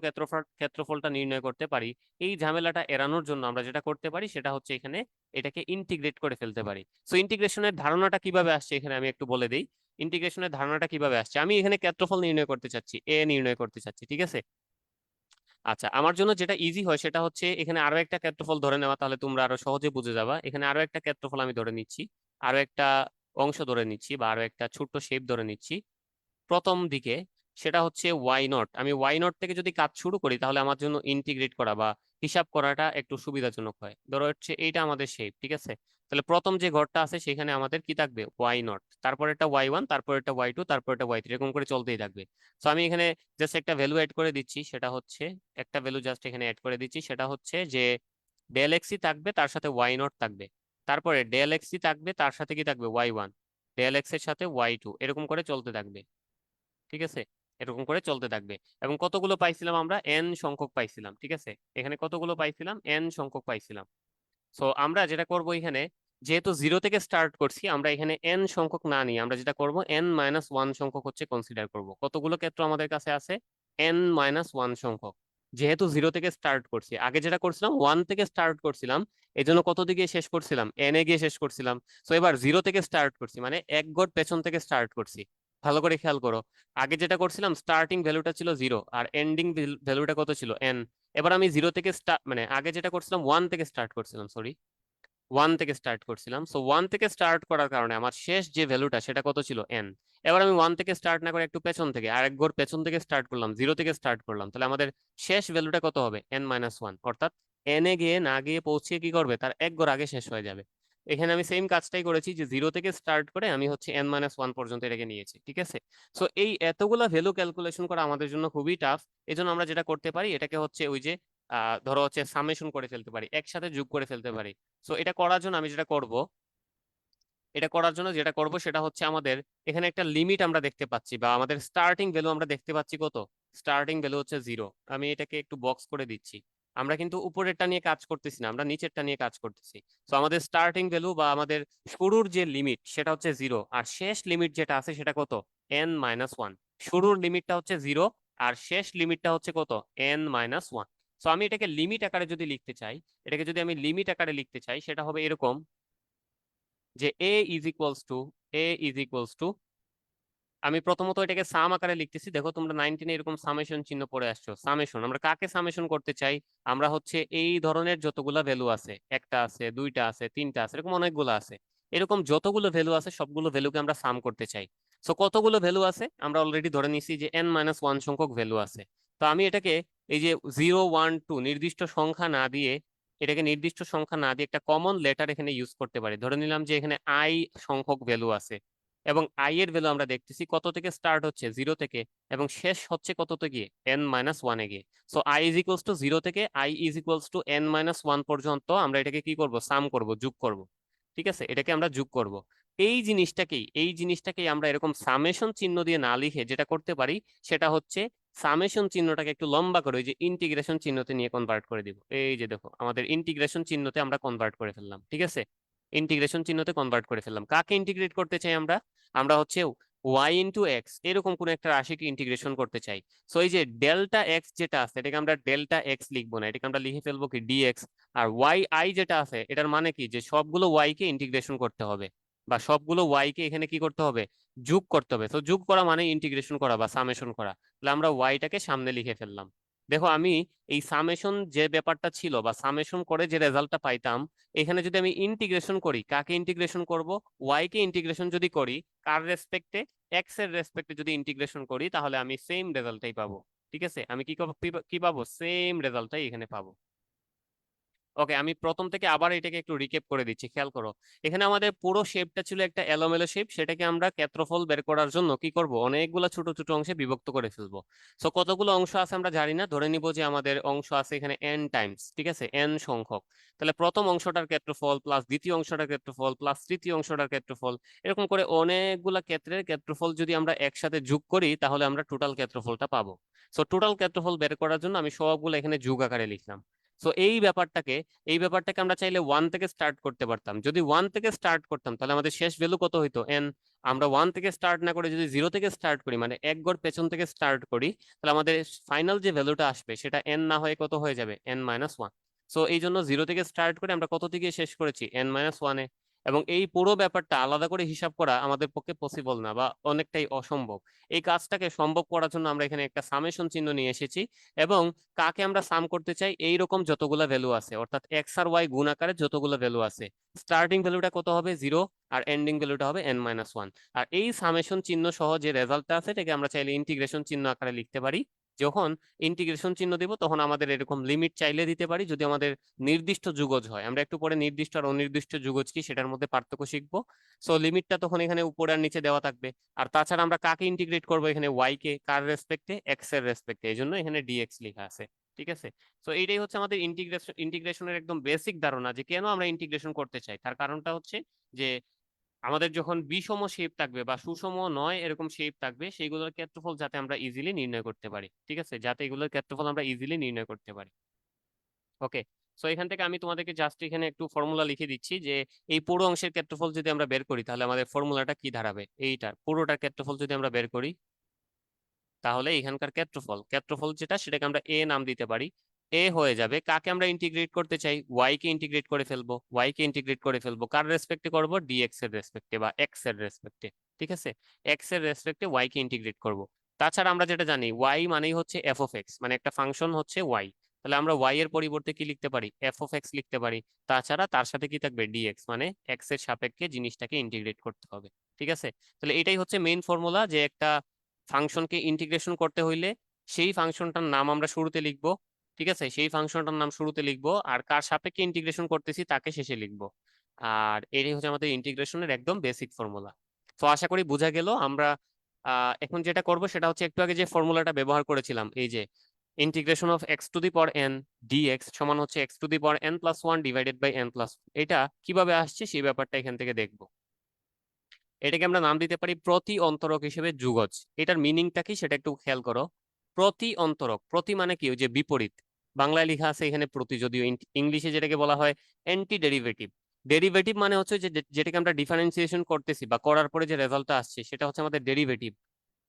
ক্ষেত্রফলটা নির্ণয় করতে পারি, এই ঝামেলাটা এড়ানোর জন্য আমরা যেটা করতে পারি সেটা হচ্ছে এখানে এটাকে ইন্টিগ্রেট করে ফেলতে পারি। সো ইন্টিগ্রেশনের ধারণাটা কিভাবে আসছে এখানে আমি একটু বলে দিই। ইন্টিগ্রেশনের ধারণাটা কিভাবে আসছে, আমি এখানে ক্ষেত্রফল নির্ণয় করতে চাচ্ছি, এ নির্ণয় করতে চাচ্ছি, ঠিক আছে। আচ্ছা, আমার জন্য যেটা ইজি হয় সেটা হচ্ছে এখানে আরো একটা ক্ষেত্রফল ধরে নেওয়া, তাহলে তোমরা আরো সহজে বুঝে যাবা। এখানে আরো একটা ক্ষেত্রফল আমি ধরে নিচ্ছি, আরো একটা অংশ ধরে নিচ্ছি বা আরো একটা ছোট্ট শেপ ধরে নিচ্ছি প্রথম দিকে। সেটা হচ্ছে y0। আমি y0 থেকে যদি কাজ শুরু করি তাহলে আমার জন্য ইন্টিগ্রেট করা বা হিসাব করাটা একটু সুবিধাজনক হয়। ধরো হচ্ছে এইটা আমাদের শেপ, ঠিক আছে। তাহলে প্রথম যে ঘরটা আছে সেখানে আমাদের কি থাকবে, y0, তারপর একটা y1, তারপর একটা y2, তারপর একটা y3, এরকম করে চলতেই থাকবে। তো আমি এখানে জাস্ট একটা ভ্যালু অ্যাড করে দিচ্ছি, সেটা হচ্ছে একটা ভ্যালু জাস্ট এখানে অ্যাড করে দিচ্ছি, সেটা হচ্ছে যে ডেল এক্সই থাকবে তার সাথে y0 থাকবে, তারপরে ডেল এক্সই থাকবে তার সাথে কি থাকবে, y1, ডেল এক্স এর সাথে y2, এরকম করে চলতে থাকবে, ঠিক আছে। এরকম করে চলতে থাকবে। এবং কতগুলো পাইছিলাম আমরা, n সংখ্যক পাইছিলাম, ঠিক আছে। এখানে কতগুলো পাইছিলাম, n সংখ্যক পাইছিলাম। সো আমরা যেটা করব এখানে, যেহেতু জিরো থেকে স্টার্ট করছি, আমরা এখানে n সংখ্যক না নিয়ে আমরা যেটা করব n-1 সংখ্যক হচ্ছে কনসিডার করব। কতগুলো ক্ষেত্র আমাদের কাছে আছে, n-1 সংখ্যক। যেহেতু জিরো থেকে স্টার্ট করছি, আগে যেটা করছিলাম 1 থেকে স্টার্ট করছিলাম, এই জন্য কত দিকে শেষ করছিলাম, n এ গিয়ে শেষ করছিলাম। তো এবার জিরো থেকে স্টার্ট করছি মানে এক গড় পেছন থেকে স্টার্ট করছি। ভালো করে খেয়াল করো, আগে যেটা করছিলাম স্টার্টিং ভ্যালুটা ছিল জিরো আর এন্ডিং ভ্যালুটা কত ছিল, n। এবার আমি জিরো থেকে মানে আগে যেটা করছিলাম 1 থেকে স্টার্ট করছিলাম, সরি 1 থেকে স্টার্ট করছিলাম। সো 1 থেকে স্টার্ট করার কারণে আমার শেষ যে ভ্যালুটা সেটা কত ছিল, n। এবার আমি 1 থেকে স্টার্ট না করে একটু পেছন থেকে আরেক ঘর পেছন থেকে স্টার্ট করলাম, জিরো থেকে স্টার্ট করলাম, তাহলে আমাদের শেষ ভ্যালুটা কত হবে, n-1, অর্থাৎ n এ গিয়ে না গিয়ে পৌঁছিয়ে কি করবে, তার এক ঘর আগে শেষ হয়ে যাবে। এখানে আমি সেম কাজটাই করেছি যে জিরো থেকে স্টার্ট করে আমি হচ্ছে n-1 পর্যন্ত এটাকে নিয়েছি, ঠিক আছে। সো এই এতগুলা ভ্যালু ক্যালকুলেশন করা আমাদের জন্য খুবই টাফ। এই জন্য আমরা যেটা করতে পারি এটাকে হচ্ছে ওই যে ধরো হচ্ছে সামেশন করে ফেলতে পারি, একসাথে যোগ করে ফেলতে পারি। সো এটা করার জন্য আমি যেটা করব, সেটা হচ্ছে আমাদের এখানে একটা লিমিট আমরা দেখতে পাচ্ছি বা আমাদের স্টার্টিং ভ্যালু আমরা দেখতে পাচ্ছি কত, স্টার্টিং ভ্যালু হচ্ছে জিরো। আমি এটাকে একটু বক্স করে দিচ্ছি। আমরা কিন্তু উপরেরটা নিয়ে কাজ করতেছি না, আমরা নিচেরটা নিয়ে কাজ করতেছি। তো আমাদের স্টার্টিং ভ্যালু বা আমাদের শুরুর যে লিমিট সেটা হচ্ছে জিরো, আর শেষ লিমিট যেটা আছে সেটা কত, n-1। শুরুর লিমিটটা হচ্ছে জিরো আর শেষ লিমিটটা হচ্ছে কত, n-1। তো আমি এটাকে লিমিট আকারে যদি লিখতে চাই, সেটা হবে এরকম যে a ইজ ইকুয়ালস টু, আমি প্রথমত এটাকে সাম আকারে লিখতেছি। দেখো তোমরা 19 এরকম সামেশন চিহ্ন পড়ে আসছো, সামেশন আমরা কাকে সামেশন করতে চাই, আমরা হচ্ছে এই ধরনের যতগুলা ভ্যালু আছে, একটা আছে, দুইটা আছে, তিনটা আছে, এরকম অনেকগুলো আছে, এরকম যতগুলো ভ্যালু আছে সবগুলো ভ্যালুকে আমরা সাম করতে চাই। সো কতগুলো ভ্যালু আছে, আমরা অলরেডি ধরে নিছি যে n-1 সংখ্যক ভ্যালু আছে। তো আমি এটাকে এই যে 0, 1, 2 নির্দিষ্ট সংখ্যা না দিয়ে একটা কমন লেটার এখানে ইউজ করতে পারি। ধরে নিলাম যে এখানে i সংখ্যক ভ্যালু আছে এবং i এর ভ্যালু আমরা দেখতেছি কত থেকে স্টার্ট হচ্ছে, জিরো থেকে, এবং শেষ হচ্ছে কত থেকে গিয়ে, n-1 এ গিয়ে। So i is equals to zero থেকে i is equals to n-1 পর্যন্ত আমরা এটাকে কি করব, সাম করব, যোগ করব, ঠিক আছে। এটাকে আমরা যোগ করব। এই জিনিসটাকেই আমরা এরকম সামেশন চিহ্ন দিয়ে না লিখে যেটা করতে পারি সেটা হচ্ছে সামেশন চিহ্নটাকে একটু লম্বা করে ওই যে ইন্টিগ্রেশন চিহ্নতে নিয়ে কনভার্ট করে দিব। এই যে দেখো আমাদের ইন্টিগ্রেশন চিহ্নতে আমরা কনভার্ট করে ফেললাম, ঠিক আছে? ইন্টিগ্রেশন চিহ্নতে কনভার্ট করে ফেললাম। কাকে ইন্টিগ্রেট করতে চাই আমরা? আমরা হচ্ছে ওয়াই ইন্টু এক্স এরকম কোন একটা রাশিকে ইন্টিগ্রেশন করতে চাই। সো এই যে ডেল্টা এক্স যেটা আছে এটাকে আমরা ডেল্টা এক্স লিখবো না, এটাকে আমরা লিখে ফেলবো কি ডিএক্স। আর ওয়াই আই যেটা আছে এটার মানে কি, যে সবগুলো ওয়াই কে ইন্টিগ্রেশন করতে হবে, বা সবগুলো ওয়াই কে এখানে কি করতে হবে, যোগ করতে হবে। তো যোগ করা মানে ইন্টিগ্রেশন করা বা সামেশন করা। তাহলে আমরা ওয়াইটাকে সামনে লিখে ফেললাম। দেখো আমি এই সামেশন যে ব্যাপারটা ছিল বা সামেশন করে যে রেজাল্টটা পাইতাম, এখানে যদি আমি ইন্টিগ্রেশন করি, কাকে ইন্টিগ্রেশন করব? ওয়াই কে ইন্টিগ্রেশন যদি করি কার রেসপেক্টে, এক্স এর রেসপেক্টে যদি ইন্টিগ্রেশন করি, তাহলে আমি সেম রেজাল্টটাই পাবো। ঠিক আছে, আমি কি পাবো, সেম রেজাল্টটাই এখানে পাবো। ওকে, আমি প্রথম থেকে আবার এটাকে একটু রিক্যাপ করে দিচ্ছি, খেয়াল করো। এখানে আমাদের পুরো শেপটা ছিল একটা এলোমেলো শেপ, সেটাকে আমরা ক্ষেত্রফল বের করার জন্য কি করব, অনেকগুলো ছোট ছোট অংশে বিভক্ত করে ফেলবো। সো কতগুলো অংশ আছে আমরা জানি না, ধরে নিব যে আমাদের অংশ আছে এখানে এন টাইমস, ঠিক আছে, এন সংখ্যক। তাহলে প্রথম অংশটার ক্ষেত্রফল প্লাস দ্বিতীয় অংশটার ক্ষেত্রফল প্লাস তৃতীয় অংশটার ক্ষেত্রফল, এরকম করে অনেকগুলা ক্ষেত্রের ক্ষেত্রফল যদি আমরা একসাথে যোগ করি তাহলে আমরা টোটাল ক্ষেত্রফলটা পাবো। সো টোটাল ক্ষেত্রফল বের করার জন্য আমি সবগুলো এখানে যোগ আকারে লিখলাম। সো এই ব্যাপারটাকে আমরা চাইলে ওয়ান থেকে স্টার্ট করতে পারতাম। যদি ওয়ান থেকে স্টার্ট করতাম তাহলে আমাদের শেষ ভ্যালু কত হইতো, এন। আমরা ওয়ান থেকে স্টার্ট না করে যদি জিরো থেকে স্টার্ট করি, মানে এক গড় পেছন থেকে স্টার্ট করি, তাহলে আমাদের ফাইনাল যে ভ্যালুটা আসবে সেটা এন না হয়ে কত হয়ে যাবে, এন মাইনাস ওয়ান। সো এই জন্য জিরো থেকে স্টার্ট করে আমরা কত থেকে শেষ করেছি, এন মাইনাস ওয়ানে। এবং এই পুরো ব্যাপারটা আলাদা করে হিসাব করা আমাদের পক্ষে পসিবল না, বা অনেকটাই অসম্ভব। এই কাজটাকে সম্ভব করার জন্য আমরা এখানে একটা সামেশন চিহ্ন নিয়ে এসেছি। এবং কাকে আমরা সাম করতে চাই, এইরকম যতগুলা ভ্যালু আছে, অর্থাৎ এক্স আর ওয়াই গুণ আকারে যতগুলো ভ্যালু আছে, স্টার্টিং ভ্যালুটা কত হবে, জিরো, আর এন্ডিং ভ্যালুটা হবে এন মাইনাস ওয়ান। আর এই সামেশন চিহ্ন সহ যে রেজাল্টটা আছে এটাকে আমরা চাইলে ইন্টিগ্রেশন চিহ্ন আকারে লিখতে পারি। যখন ইন্টিগ্রেশন চিহ্ন দিব তখন আমাদের এরকম লিমিট চাইলে দিতে পারি, যদি আমাদের নির্দিষ্ট যুগজ হয়। আমরা একটু পরে নির্দিষ্ট আর অনির্দিষ্ট যুগজ কি সেটার মধ্যে পার্থক্য শিখবো। সো লিমিটটা তখন এখানে উপরে আর নিচে দেওয়া থাকবে। আর তাছাড়া আমরা কাকে ইন্টিগ্রেট করবো, এখানে ওয়াই কে, কার রেসপেক্টে, এক্স এর রেসপেক্টে, এই জন্য এখানে ডিএক্স লেখা আছে। ঠিক আছে, তো এইটাই হচ্ছে আমাদের ইন্টিগ্রেশনের একদম বেসিক ধারণা, যে কেন আমরা ইন্টিগ্রেশন করতে চাই। তার কারণটা হচ্ছে যে আমাদের যখন বিষম শেপ থাকবে বা সুষম নয় এরকম শেপ থাকবে, সেইগুলোর ক্ষেত্রফল যাতে আমরা ইজিলি নির্ণয় করতে পারি। ঠিক আছে, যাতে এগুলোর ক্ষেত্রফল আমরা ইজিলি নির্ণয় করতে পারি। ওকে, সো এখান থেকে আমি তোমাদেরকে জাস্ট এখানে একটু ফর্মুলা লিখে দিচ্ছি, যে এই পুরো অংশের ক্ষেত্রফল যদি আমরা বের করি তাহলে আমাদের ফর্মুলাটা কি দাঁড়াবে, এইটার পুরোটার ক্ষেত্রফল যদি আমরা বের করি তাহলে এখানকার ক্ষেত্রফল ক্ষেত্রফল যেটা সেটাকে আমরা এ নাম দিতে পারি। এ হয়ে যাবে, কাকে আমরা ইন্টিগ্রেট করতে চাই, ওয়াই কে ইন্টিগ্রেট করে ফেলবো। ওয়াই কে ইন্টিগ্রেট করে ফেলবো কার রেসপেক্টে করব, ডিএক্স এর রেসপেক্টে বা এক্স এর রেসপেক্টে। ঠিক আছে, এক্স এর রেসপেক্টে ওয়াই কে ইন্টিগ্রেট করব। তাছাড়া আমরা যেটা জানি ওয়াই মানেই হচ্ছে এফ অফ এক্স, মানে একটা ফাংশন হচ্ছে ওয়াই। তাহলে আমরা ওয়াই এর পরিবর্তে কি লিখতে পারি, এফ অফ এক্স লিখতে পারি। তাছাড়া তার সাথে কি থাকবে, ডিএক্স, মানে এক্স এর সাপেক্ষে জিনিসটাকে ইন্টিগ্রেট করতে হবে। ঠিক আছে, তাহলে এটাই হচ্ছে মেইন ফর্মুলা, যে একটা ফাংশনকে ইন্টিগ্রেশন করতে হইলে সেই ফাংশনটার নাম আমরা শুরুতে লিখবো। ঠিক আছে, সেই ফাংশনটার নাম শুরুতে লিখবো, আর কার সাপেক্ষে ইন্টিগ্রেশন করতেছি তাকে শেষে লিখবো। আর এটাই হচ্ছে আমাদের ইন্টিগ্রেশনের একদম বেসিক ফর্মুলা। তো আশা করি বোঝা গেল। আমরা এখন যেটা করব সেটা হচ্ছে একটু আগে যে ফর্মুলাটা ব্যবহার করেছিলাম, এই যে integration of x to the power N dx সমান হচ্ছে x to the power N plus one divided by N plus, এটা কিভাবে আসছে সেই ব্যাপারটা এখান থেকে দেখবো। এটাকে আমরা নাম দিতে পারি প্রতি অন্তরক হিসেবে যুগজ। এটার মিনিংটা কি সেটা একটু খেয়াল করো। প্রতি অন্তরক, প্রতি মানে কি, ওই যে বিপরীত। বাংলায় লেখা আছে এখানে প্রতি, যদিও ইংলিশে যেটাকে বলা হয় অ্যান্টি ডেরিভেটিভ। ডেরিভেটিভ মানে হচ্ছে যে যেটাকে আমরা ডিফারেন্সিয়েশন করতেছি বা করার পরে যে রেজাল্টটা আসছে সেটা হচ্ছে আমাদের ডেরিভেটিভ।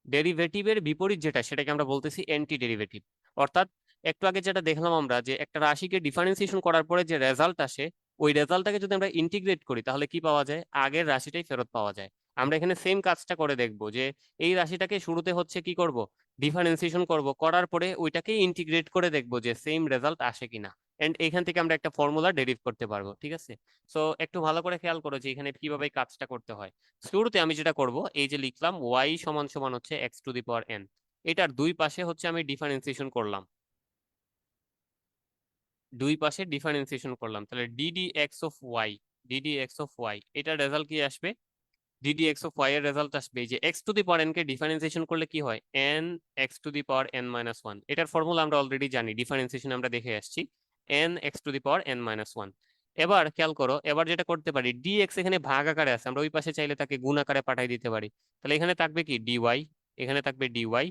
ডেরিভেটিভের বিপরীত যেটা সেটাকে আমরা বলতেছি অ্যান্টি ডেরিভেটিভ। অর্থাৎ একটু আগে যেটা দেখলাম আমরা, যে একটা রাশিকে ডিফারেন্সিয়েশন করার পরে যে রেজাল্ট আসে, ওই রেজাল্টটাকে যদি আমরা ইন্টিগ্রেট করি তাহলে কি পাওয়া যায়, আগের রাশিটাই ফেরত পাওয়া যায়। আমরা এখানে সেম কাজটা করে দেখব, যে এই রাশিটাকে শুরুতে হচ্ছে কি করব, ডিফারেন্সিয়েশন করব, করার পরে ওইটাকে ইন্টিগ্রেট করে দেখব যে সেম রেজাল্ট আসে কিনা। এন্ড এখান থেকে আমরা একটা ফর্মুলা ডেরিভ করতে পারবো। ঠিক আছে, সো একটু ভালো করে খেয়াল করো যে এখানে কিভাবে কাজটা করতে হয়। শুরুতে আমি যেটা করব, এই যে লিখলাম ওয়াই সমান সমান হচ্ছে x to the power N, এটার দুই পাশে হচ্ছে আমি ডিফারেন্সিয়েশন করলাম। দুই পাশে ডিফারেন্সিয়েশন করলাম, তাহলে d d x of y, d d x of y, এটার রেজাল্ট কি আসবে, ডিডি এক্স অফ ওয়াই এর রেজাল্ট আসবে এই যে x to the power n কে ডিফারেন্সিয়েশন করলে কি হয়, n x to the power n minus one. এটার ফর্মুলা আমরা অলরেডি জানি, ডিফারেন্সিয়েশন আমরা দেখে আসছি, n x to the power n minus one. এবার খেয়াল করো, এবার যেটা করতে পারি, ডিএক্স এখানে ভাগ আকারে আছে, আমরা ওই পাশে চাইলে তাকে গুণ আকারে পাঠাই দিতে পারি। তাহলে এখানে থাকবে কি ডিওয়াই, এখানে থাকবে ডিওয়াই,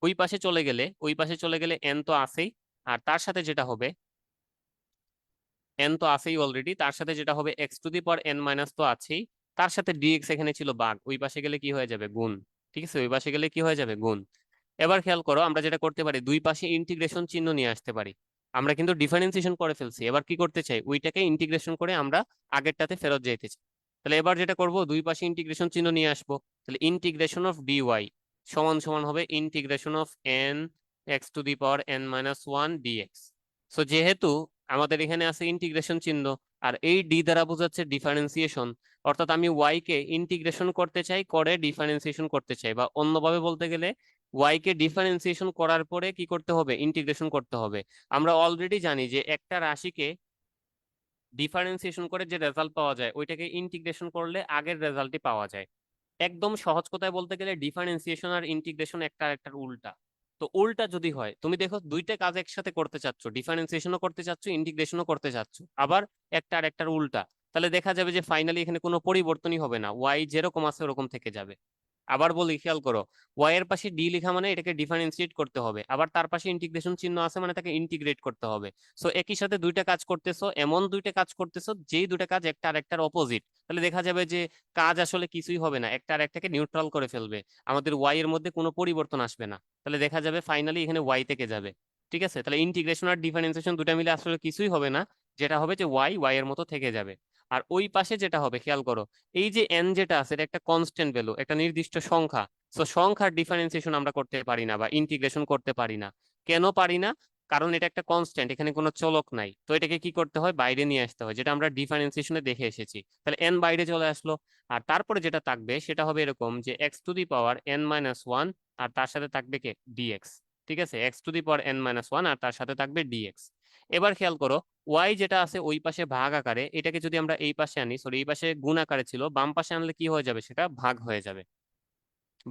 ওই পাশে চলে গেলে এন তো আছেই, আর তার সাথে যেটা হবে এন তো আছেই অলরেডি, তার সাথে যেটা হবে x to the power n minus তো আছেই, তার সাথে ডিএক্স এখানে ছিল ভাগ, ওই পাশে গেলে কি হয়ে যাবে গুণ। ঠিক আছে, ওই পাশে গেলে কি হয়ে যাবে গুণ। এবার খেয়াল করো, আমরা যেটা করতে পারি দুই পাশে ইন্টিগ্রেশন চিহ্ন নিয়ে আসতে পারি। আমরা কিন্তু ডিফারেন্সিয়েশন করে ফেলছি, এবার কি করতে চাই, ওইটাকে ইন্টিগ্রেশন করে আমরা আগেরটাতে ফেরত যাইতে চাই। তাহলে এবার যেটা করব, দুই পাশে ইন্টিগ্রেশন চিহ্ন নিয়ে আসবো। তাহলে ইন্টিগ্রেশন অফ ডিওয়াই সমান সমান হবে integration of n x to the power n minus one d x. So যেহেতু আমাদের এখানে আছে ইন্টিগ্রেশন চিহ্ন, আর এই ডি দ্বারা বোঝাচ্ছে ডিফারেন্সিয়েশন, অর্থাৎ আমি ওয়াই কে ইন্টিগ্রেশন করতে চাই, করে ডিফারেন্সিয়েশন করতে চাই, বা অন্যভাবে বলতে গেলে ওয়াই কে ডিফারেন্সিয়েশন করার পরে কি করতে হবে, ইন্টিগ্রেশন করতে হবে। আমরা অলরেডি জানি যে একটা রাশিকে ডিফারেন্সিয়েশন করে যে রেজাল্ট পাওয়া যায় ওইটাকে ইন্টিগ্রেশন করলে আগের রেজাল্টই পাওয়া যায়। একদম সহজ কথায় বলতে গেলে ডিফারেন্সিয়েশন আর ইন্টিগ্রেশন একটা আরেকটার উল্টা। তো উল্টা যদি হয়, তুমি দেখো দুইটা কাজ একসাথে করতে চাচ্ছ, ডিফারেন্সিয়েশনও করতে চাচ্ছ, ইন্টিগ্রেশনও করতে চাচ্ছ, আবার একটা আরেকটার উল্টা, তাহলে দেখা যাবে যে ফাইনালি এখানে কোনো পরিবর্তনই হবে না, ওয়াই যেরকম আছে ওরকম থেকে যাবে। আবার বলি, খেয়াল করো, ওয়াই এর পাশে ডি লেখা মানে এটাকে ডিফারেন্সিয়েট করতে হবে, আবার তার পাশে ইন্টিগ্রেশন চিহ্ন আছে মানে তাকে ইন্টিগ্রেট করতে হবে। সো একই সাথে দুইটা কাজ করতেছো, এমন দুইটা কাজ করতেছো যেই দুইটা কাজ একটা আরেকটার অপোজিট, তাহলে দেখা যাবে যে কাজ আসলে কিছুই হবে না, একটা আরেকটাকে নিউট্রাল করে ফেলবে, আমাদের ওয়াই এর মধ্যে কোনো পরিবর্তন আসবে না, তাহলে দেখা যাবে ফাইনালি এখানে ওয়াই থেকে যাবে। ঠিক আছে, তাহলে ইন্টিগ্রেশন আর ডিফারেন্সিয়েশন দুটা মিলে আসলে কিছুই হবে না, যেটা হবে যে ওয়াই ওয়াই এর মতো থেকে যাবে। আর ওই পাশে যেটা হবে, খেয়াল করো, এই যে এন যেটা আছে এটা একটা কনস্ট্যান্ট ভ্যালু, একটা নির্দিষ্ট সংখ্যা। তো সংখ্যার ডিফারেন্সিয়েশন আমরা করতে পারি না বা ইন্টিগ্রেশন করতে পারি না। কেন পারি না? কারণ এটা একটা কনস্ট্যান্ট, এখানে কোনো চলক নাই, তো এটাকে কি করতে হয়, বাইরে নিয়ে আসতে হয়, যেটা আমরা ডিফারেন্সিয়েশনে দেখে এসেছি। তাহলে এন বাইরে চলে আসলো, আর তারপরে যেটা থাকবে সেটা হবে এরকম যে x to the power n minus one, আর তার সাথে থাকবে কে, ডিএক্স। ঠিক আছে, x to the power n minus one আর তার সাথে থাকবে ডিএক্স। এবার খেয়াল করো, ওয়াই যেটা আছে ওই পাশে ভাগ আকারে, এটাকে যদি আমরা এই পাশে আনি, সরি এই পাশে গুণ আকারে ছিল, বাম পাশে আনলে কি হয়ে যাবে, সেটা ভাগ হয়ে যাবে,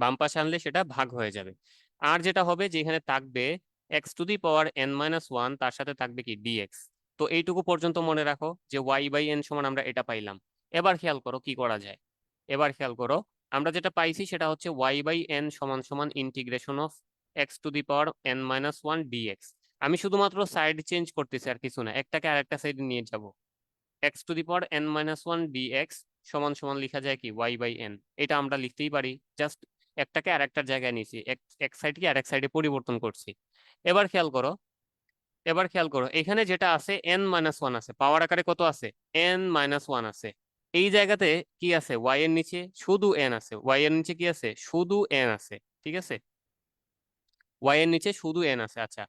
বাম পাশে আনলে সেটা ভাগ হয়ে যাবে। আর যেটা হবে যে এখানে থাকবে x to the power n minus one, তার সাথে থাকবে কি, ডিএক্স। তো এইটুকু পর্যন্ত মনে রাখো যে ওয়াই বাই এন সমান আমরা এটা পাইলাম। এবার খেয়াল করো কি করা যায়। এবার খেয়াল করো, আমরা যেটা পাইছি সেটা হচ্ছে ওয়াই বাই এন সমান সমান integration of x to the power n minus one d x. আমি শুধুমাত্র সাইড চেঞ্জ করতেছি আর কিছু না, একটাকে আরেকটা সাইডে নিয়ে যাব। X to the power n minus one d x সমান সমান লিখা যায় কি, ওয়াই বাই এন। এটা আমরা লিখতেই পারি, জাস্ট একটাকে আরেকটার জায়গায় নিয়েছি, এক সাইডকে আরেক সাইডে পরিবর্তন করছি। এবার খেয়াল করো, এখানে যেটা আছে এন মাইনাস ওয়ান আছে, পাওয়ার আকারে কত আছে, এন মাইনাস ওয়ান আছে। এই জায়গাতে কি আছে, ওয়াই এর নিচে শুধু এন আছে, ওয়াই এর নিচে কি আছে, শুধু এন আছে। ঠিক আছে, ওয়াই এর নিচে শুধু এন আছে। আচ্ছা,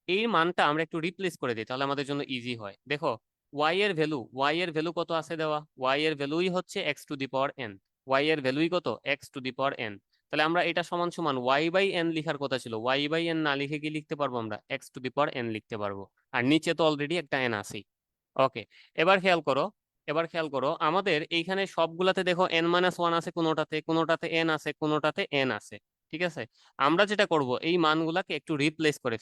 এই মানটা আমরা একটু রিপ্লেস করে দিই, তাহলে আমাদের জন্য ইজি হয়। দেখো, ওয়াই এর ভ্যালু কত আছে দেওয়া, ওয়াই এর ভ্যালুই হচ্ছে x to the power n, y এর ভ্যালুই কত, x to the power n. তাহলে আমরা এটা সমান সমান ওয়াই বাই এন লিখার কথা ছিল, ওয়াই বাই এন না লিখে কি লিখতে পারবো, আমরা x to the power N লিখতে পারবো, আর নিচে তো অলরেডি একটা এন আছেই। ওকে, এবার খেয়াল করো, আমাদের এইখানে সবগুলাতে দেখো এন মাইনাস ওয়ান আছে, কোনোটাতে কোনোটাতে এন আছে, কোনোটাতে এন আছে। ঠিক আছে, আমরা যেটা করব, এই মানগুলাকে একটু রিপ্লেস করে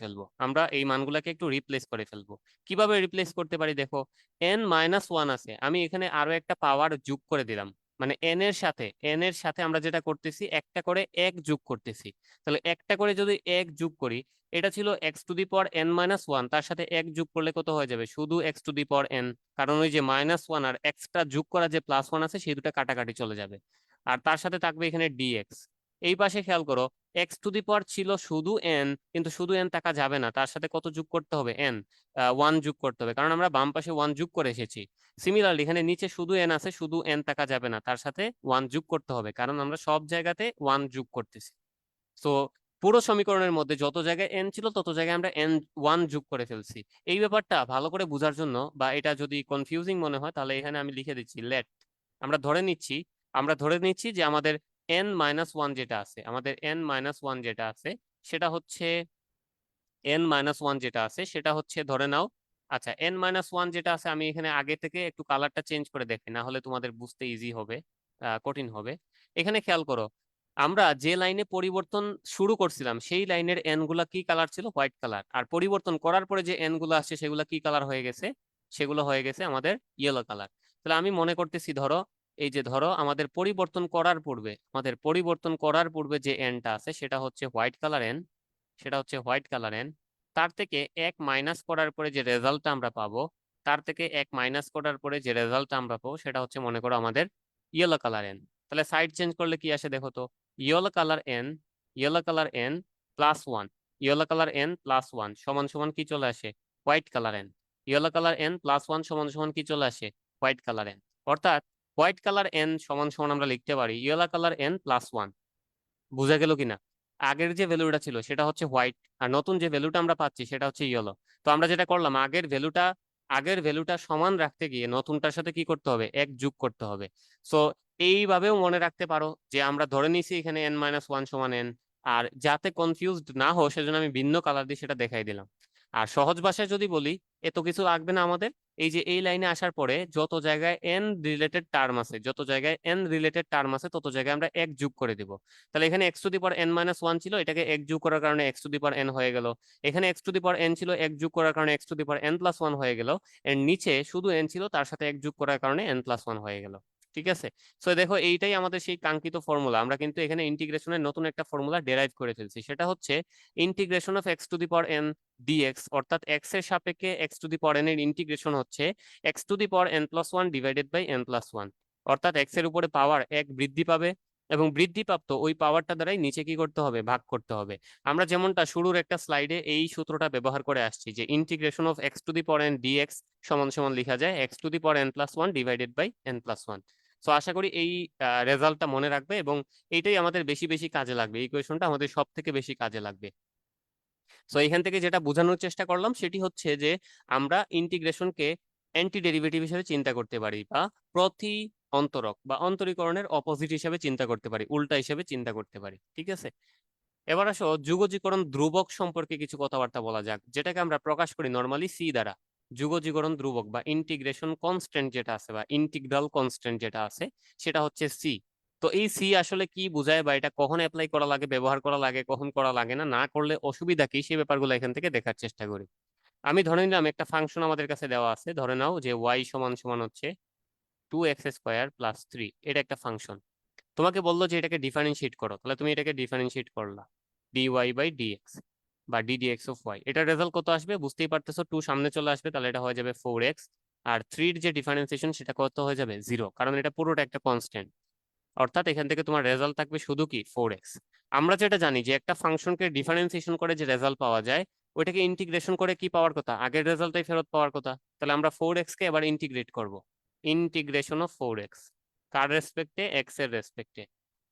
ফেলবো, কিভাবে রিপ্লেস করতে পারি দেখো, এন মাইনাস ওয়ান আছে, আমি এখানে আরো একটা পাওয়ার যোগ করে দিলাম, মানে এন এর সাথে আমরা যেটা করতেছি একটা করে এক যোগ করতেছি। তাহলে একটা করে যদি এক যোগ করি, এটা ছিল x to the power n minus one, তার সাথে এক যোগ করলে কত হয়ে যাবে, শুধু x to the power N. কারণ ওই যে মাইনাস ওয়ান আর এক্সট্রা যোগ করা যে প্লাস ওয়ান আছে, সেই দুটো কাটাকাটি চলে যাবে। আর তার সাথে থাকবে এখানে ডিএক্স। এই পাশে খেয়াল করো, এক্স টু দি পাওয়ার ছিল শুধু এন, কিন্তু শুধু এন থাকা যাবে না, তার সাথে কত যোগ করতে হবে, এন, ওয়ান যোগ করতে হবে, কারণ আমরা বাম পাশে ওয়ান যোগ করে এসেছি। সিমিলারলি এখানে নিচে শুধু এন আছে, শুধু এন থাকা যাবে না, তার সাথে ওয়ান যোগ করতে হবে, কারণ আমরা সব জায়গাতে ওয়ান যোগ করতেছি। তো পুরো সমীকরণের মধ্যে যত জায়গায় এন ছিল তত জায়গায় আমরা এন ওয়ান যোগ করে ফেলছি। এই ব্যাপারটা ভালো করে বোঝার জন্য, বা এটা যদি কনফিউজিং মনে হয়, তাহলে এখানে আমি লিখে দিচ্ছি লেট। আমরা ধরে নিচ্ছি যে আমাদের এন মাইনাস ওয়ান যেটা আছে, সেটা হচ্ছে ধরে নাও। আচ্ছা, এন মাইনাস ওয়ান যেটা আছে, আমি এখানে আগে থেকে একটু কালারটা চেঞ্জ করে দেখি, না হলে তোমাদের বুঝতে ইজি হবে, কঠিন হবে। এখানে খেয়াল করো, আমরা যে লাইনে পরিবর্তন শুরু করছিলাম সেই লাইনের এন গুলা কি কালার ছিল, হোয়াইট কালার, আর পরিবর্তন করার পরে যে এন গুলো আসছে সেগুলো কি কালার হয়ে গেছে, সেগুলো হয়ে গেছে আমাদের ইয়েলো কালার। তাহলে আমি মনে করতেছি, ধরো এই যে ধরো আমাদের পরিবর্তন করার পূর্বে যে এনটা আছে সেটা হচ্ছে হোয়াইট কালার এন, সেটা হচ্ছে হোয়াইট কালার এন, তার থেকে 1 মাইনাস করার পরে যে রেজাল্টটা আমরা পাবো, তার থেকে 1 মাইনাস করার পরে যে রেজাল্টটা আমরা পাবো সেটা হচ্ছে মনে করো আমাদের ইয়েলো কালার এন। তাহলে সাইড চেঞ্জ করলে কি আসে দেখো তো, yellow colour N, yellow colour N plus 1, yellow colour N plus 1 সমান সমান কি চলে আসে, white colour N. Yellow colour N plus 1 সমান সমান কি চলে আসে, হোয়াইট কালার এন। অর্থাৎ হোয়াইট কালার এন সমান সমান আমরা লিখতে পারি ইয়েলো কালার এন প্লাস 1। বোঝা গেল কিনা? আগের যে ভ্যালুটা ছিল সেটা হচ্ছে হোয়াইট, আর নতুন যে ভ্যালুটা আমরা পাচ্ছি সেটা হচ্ছে ইয়েলো। তো আমরা যেটা করলাম, আগের ভ্যালুটা সমান রাখতে গিয়ে নতুনটার সাথে কি করতে হবে, এক যোগ করতে হবে। সো এইভাবেও মনে রাখতে পারো যে আমরা ধরে নিছি এখানে n-1 সমান n, আর যাতে কনফিউজড না হও সেজন্য আমি ভিন্ন কালার দিয়ে সেটা দেখাই দিলাম। আর সহজ ভাষায় যদি বলি, এত কিছু লাগবে না আমাদের। এই যে এই লাইনে আসার পরে যত জায়গায় n রিলেটেড টার্ম আছে, যত জায়গায় n রিলেটেড টার্ম আছে তত জায়গায় আমরা এক যোগ করে দিব। তাহলে এখানে x to the power n minus one ছিল, এটাকে এক যোগ করার কারণে x to the power N হয়ে গেল। এখানে x to the power N ছিল, এক যোগ করার কারণে x to the power N plus one হয়ে গেল। এর নিচে শুধু এন ছিল, তার সাথে এক যোগ করার কারণে এন প্লাস ওয়ান হয়ে গেল। ঠিক আছে? সো দেখো এইটাই আমাদের সেই কাঙ্ক্ষিত ফর্মুলা। আমরা কিন্তু এখানে ইন্টিগ্রেশনের নতুন একটা ফর্মুলা ডেরাইভ করে ফেলছি, সেটা হচ্ছে integration of x to the power N d x, অর্থাৎ এক্স এর সাপেক্ষে x to the power n এর ইন্টিগ্রেশন হচ্ছে x to the power N plus one divided by N plus one. অর্থাৎ এক্স এর উপরে পাওয়ার এক বৃদ্ধি পাবে, এবং বৃদ্ধিপ্রাপ্ত ওই পাওয়ারটা দ্বারাই নিচে কি করতে হবে, ভাগ করতে হবে। আমরা যেমনটা শুরুর একটা স্লাইডে এই সূত্রটা ব্যবহার করে আসছি যে integration of x to the power N dx সমান সমান লেখা যায় x to the power N plus one divided by N plus one. So আশা করি এই রেজাল্টটা মনে রাখবে, এবং এইটাই আমাদের বেশি বেশি কাজে লাগবে, এই কোয়েশনটা আমাদের সব থেকে বেশি কাজে লাগবে। সো এখান থেকে যেটা বোঝানোর চেষ্টা করলাম সেটি হচ্ছে যে আমরা ইন্টিগ্রেশনকে অ্যান্টি ডেরিভেটিভ হিসেবে চিন্তা করতে পারি, বা প্রতি অন্তরক বা অন্তরীকরণের অপোজিট হিসেবে চিন্তা করতে পারি, উল্টা হিসেবে চিন্তা করতে পারি। ঠিক আছে? এবার আসো যুগজীকরণ ধ্রুবক সম্পর্কে কিছু কথাবার্তা বলা যাক, যেটাকে আমরা প্রকাশ করি নর্মালি সি দ্বারা। যুগজীকরণ ধ্রুবক বা ইন্টিগ্রেশন কনস্ট্যান্ট যেটা আছে, বা ইন্টিগ্রাল কনস্ট্যান্ট যেটা আছে, সেটা হচ্ছে সি। তো এই সি আসলে কি বোঝায়, বা এটা কখন অ্যাপ্লাই করা লাগে, ব্যবহার করা লাগে, কখন করা লাগে না, না করলে অসুবিধা কি, সেই ব্যাপারগুলো এখান থেকে দেখার চেষ্টা করি। আমি ধরে নিলাম একটা ফাংশন আমাদের কাছে দেওয়া আছে, ধরে নাও যে ওয়াই সমান সমান হচ্ছে 2x² প্লাস 3, এটা একটা ফাংশন। তোমাকে বললো যে এটাকে ডিফারেন্সিয়েট করো, তাহলে তুমি এটাকে ডিফারেন্সিয়েট করলা dy/dx বা ddx(y). এটার রেজাল্ট কত আসবে বুঝতেই পারতেছো, 2 সামনে চলে আসবে, তাহলে এটা হয়ে যাবে 4x। আর 3 এর যে ডিফারেন্সিয়েশন সেটা কত হয়ে যাবে, 0, কারণ এটা পুরোটা একটা কনস্ট্যান্ট। অর্থাৎ এখান থেকে তোমার রেজাল্ট থাকবে শুধু কি 4x। আমরা যেটা জানি যে একটা ফাংশনকে ডিফারেন্সিয়েশন করে যে রেজাল্ট পাওয়া যায়, ওইটাকে ইন্টিগ্রেশন করে কি পাওয়ার কথা, আগের রেজাল্টটাই ফেরত পাওয়ার কথা। তাহলে আমরা 4x কে এবার ইন্টিগ্রেট করব, ইন্টিগ্রেশন অফ 4x, কার রেসপেক্টে, এক্স এর রেসপেক্টে।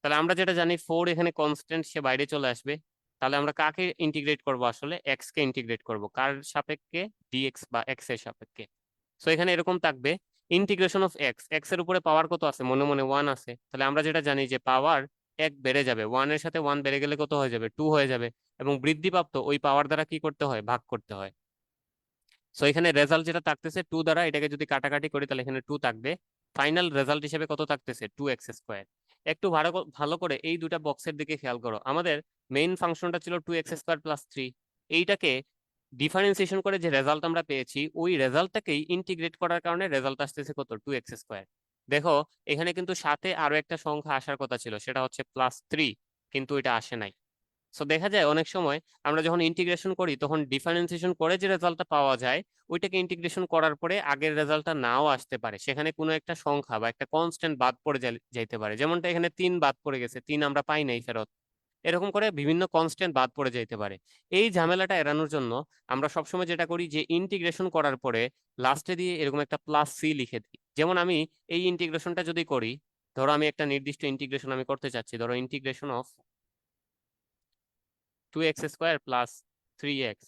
তাহলে আমরা যেটা জানি 4 এখানে কনস্ট্যান্ট, সে বাইরে চলে আসবে। তাহলে আমরা কাকে ইন্টিগ্রেট করব, আসলে এক্স কে ইন্টিগ্রেট করব, কার সাপেক্ষে, ডিএক্স বা এক্স এর সাপেক্ষে। সো এখানে এরকম থাকবে ইন্টিগ্রেশন অফ এক্স, এক্স এর উপরে পাওয়ার কত আছে, মনে মনে 1 আছে। তাহলে আমরা যেটা জানি যে পাওয়ার এক বেড়ে যাবে, 1 এর সাথে 1 বেড়ে গেলে কত হয়ে যাবে, 2 হয়ে যাবে। এবং বৃদ্ধিপ্রাপ্ত ওই পাওয়ার দ্বারা কি করতে হয়, ভাগ করতে হয়। সো এখানে রেজাল্ট যেটা থাকতেছে 2 দ্বারা, এটাকে যদি কাটাকাটি করি তাহলে এখানে 2 থাকবে। ফাইনাল রেজাল্ট হিসেবে কত থাকতেছে, 2x²। একটু ভালো ভালো করে এই দুটা বক্সের দিকে খেয়াল করো। আমাদের মেইন ফাংশনটা ছিল 2x² প্লাস 3, এইটাকে ডিফারেন্সিয়েশন করে যে রেজাল্ট আমরা পেয়েছি, ওই রেজাল্টটাকেই ইন্টিগ্রেট করার কারণে রেজাল্ট আসতেছে কত, 2x²। দেখো এখানে কিন্তু সাথে আরো একটা সংখ্যা আসার কথা ছিল, সেটা হচ্ছে +3, কিন্তু এটা আসে নাই। সো দেখা যায় অনেক সময় আমরা যখন ইন্টিগ্রেশন করি তখন ডিফারেন্সিয়েশন করে যে রেজাল্টটা পাওয়া যায়, ওইটাকে ইন্টিগ্রেশন করার পরে আগের রেজাল্টটা নাও আসতে পারে, সেখানে কোনো একটা সংখ্যা বা একটা কনস্ট্যান্ট বাদ পড়ে যাইতে পারে। যেমনটা এখানে 3 বাদ পড়ে গেছে, 3 আমরা পাই নাই ফেরত। এরকম করে বিভিন্ন কনস্ট্যান্ট বাদ পড়ে যাইতে পারে। এই ঝামেলাটা এড়ানোর জন্য আমরা সবসময় যেটা করি যে ইন্টিগ্রেশন করার পরে লাস্টে দিয়ে এরকম একটা +c লিখে দিই। যেমন আমি এই ইন্টিগ্রেশনটা যদি করি, ধরো আমি একটা নির্দিষ্ট ইন্টিগ্রেশন আমি করতে চাচ্ছি, ধরো integration of 2x² plus 3x,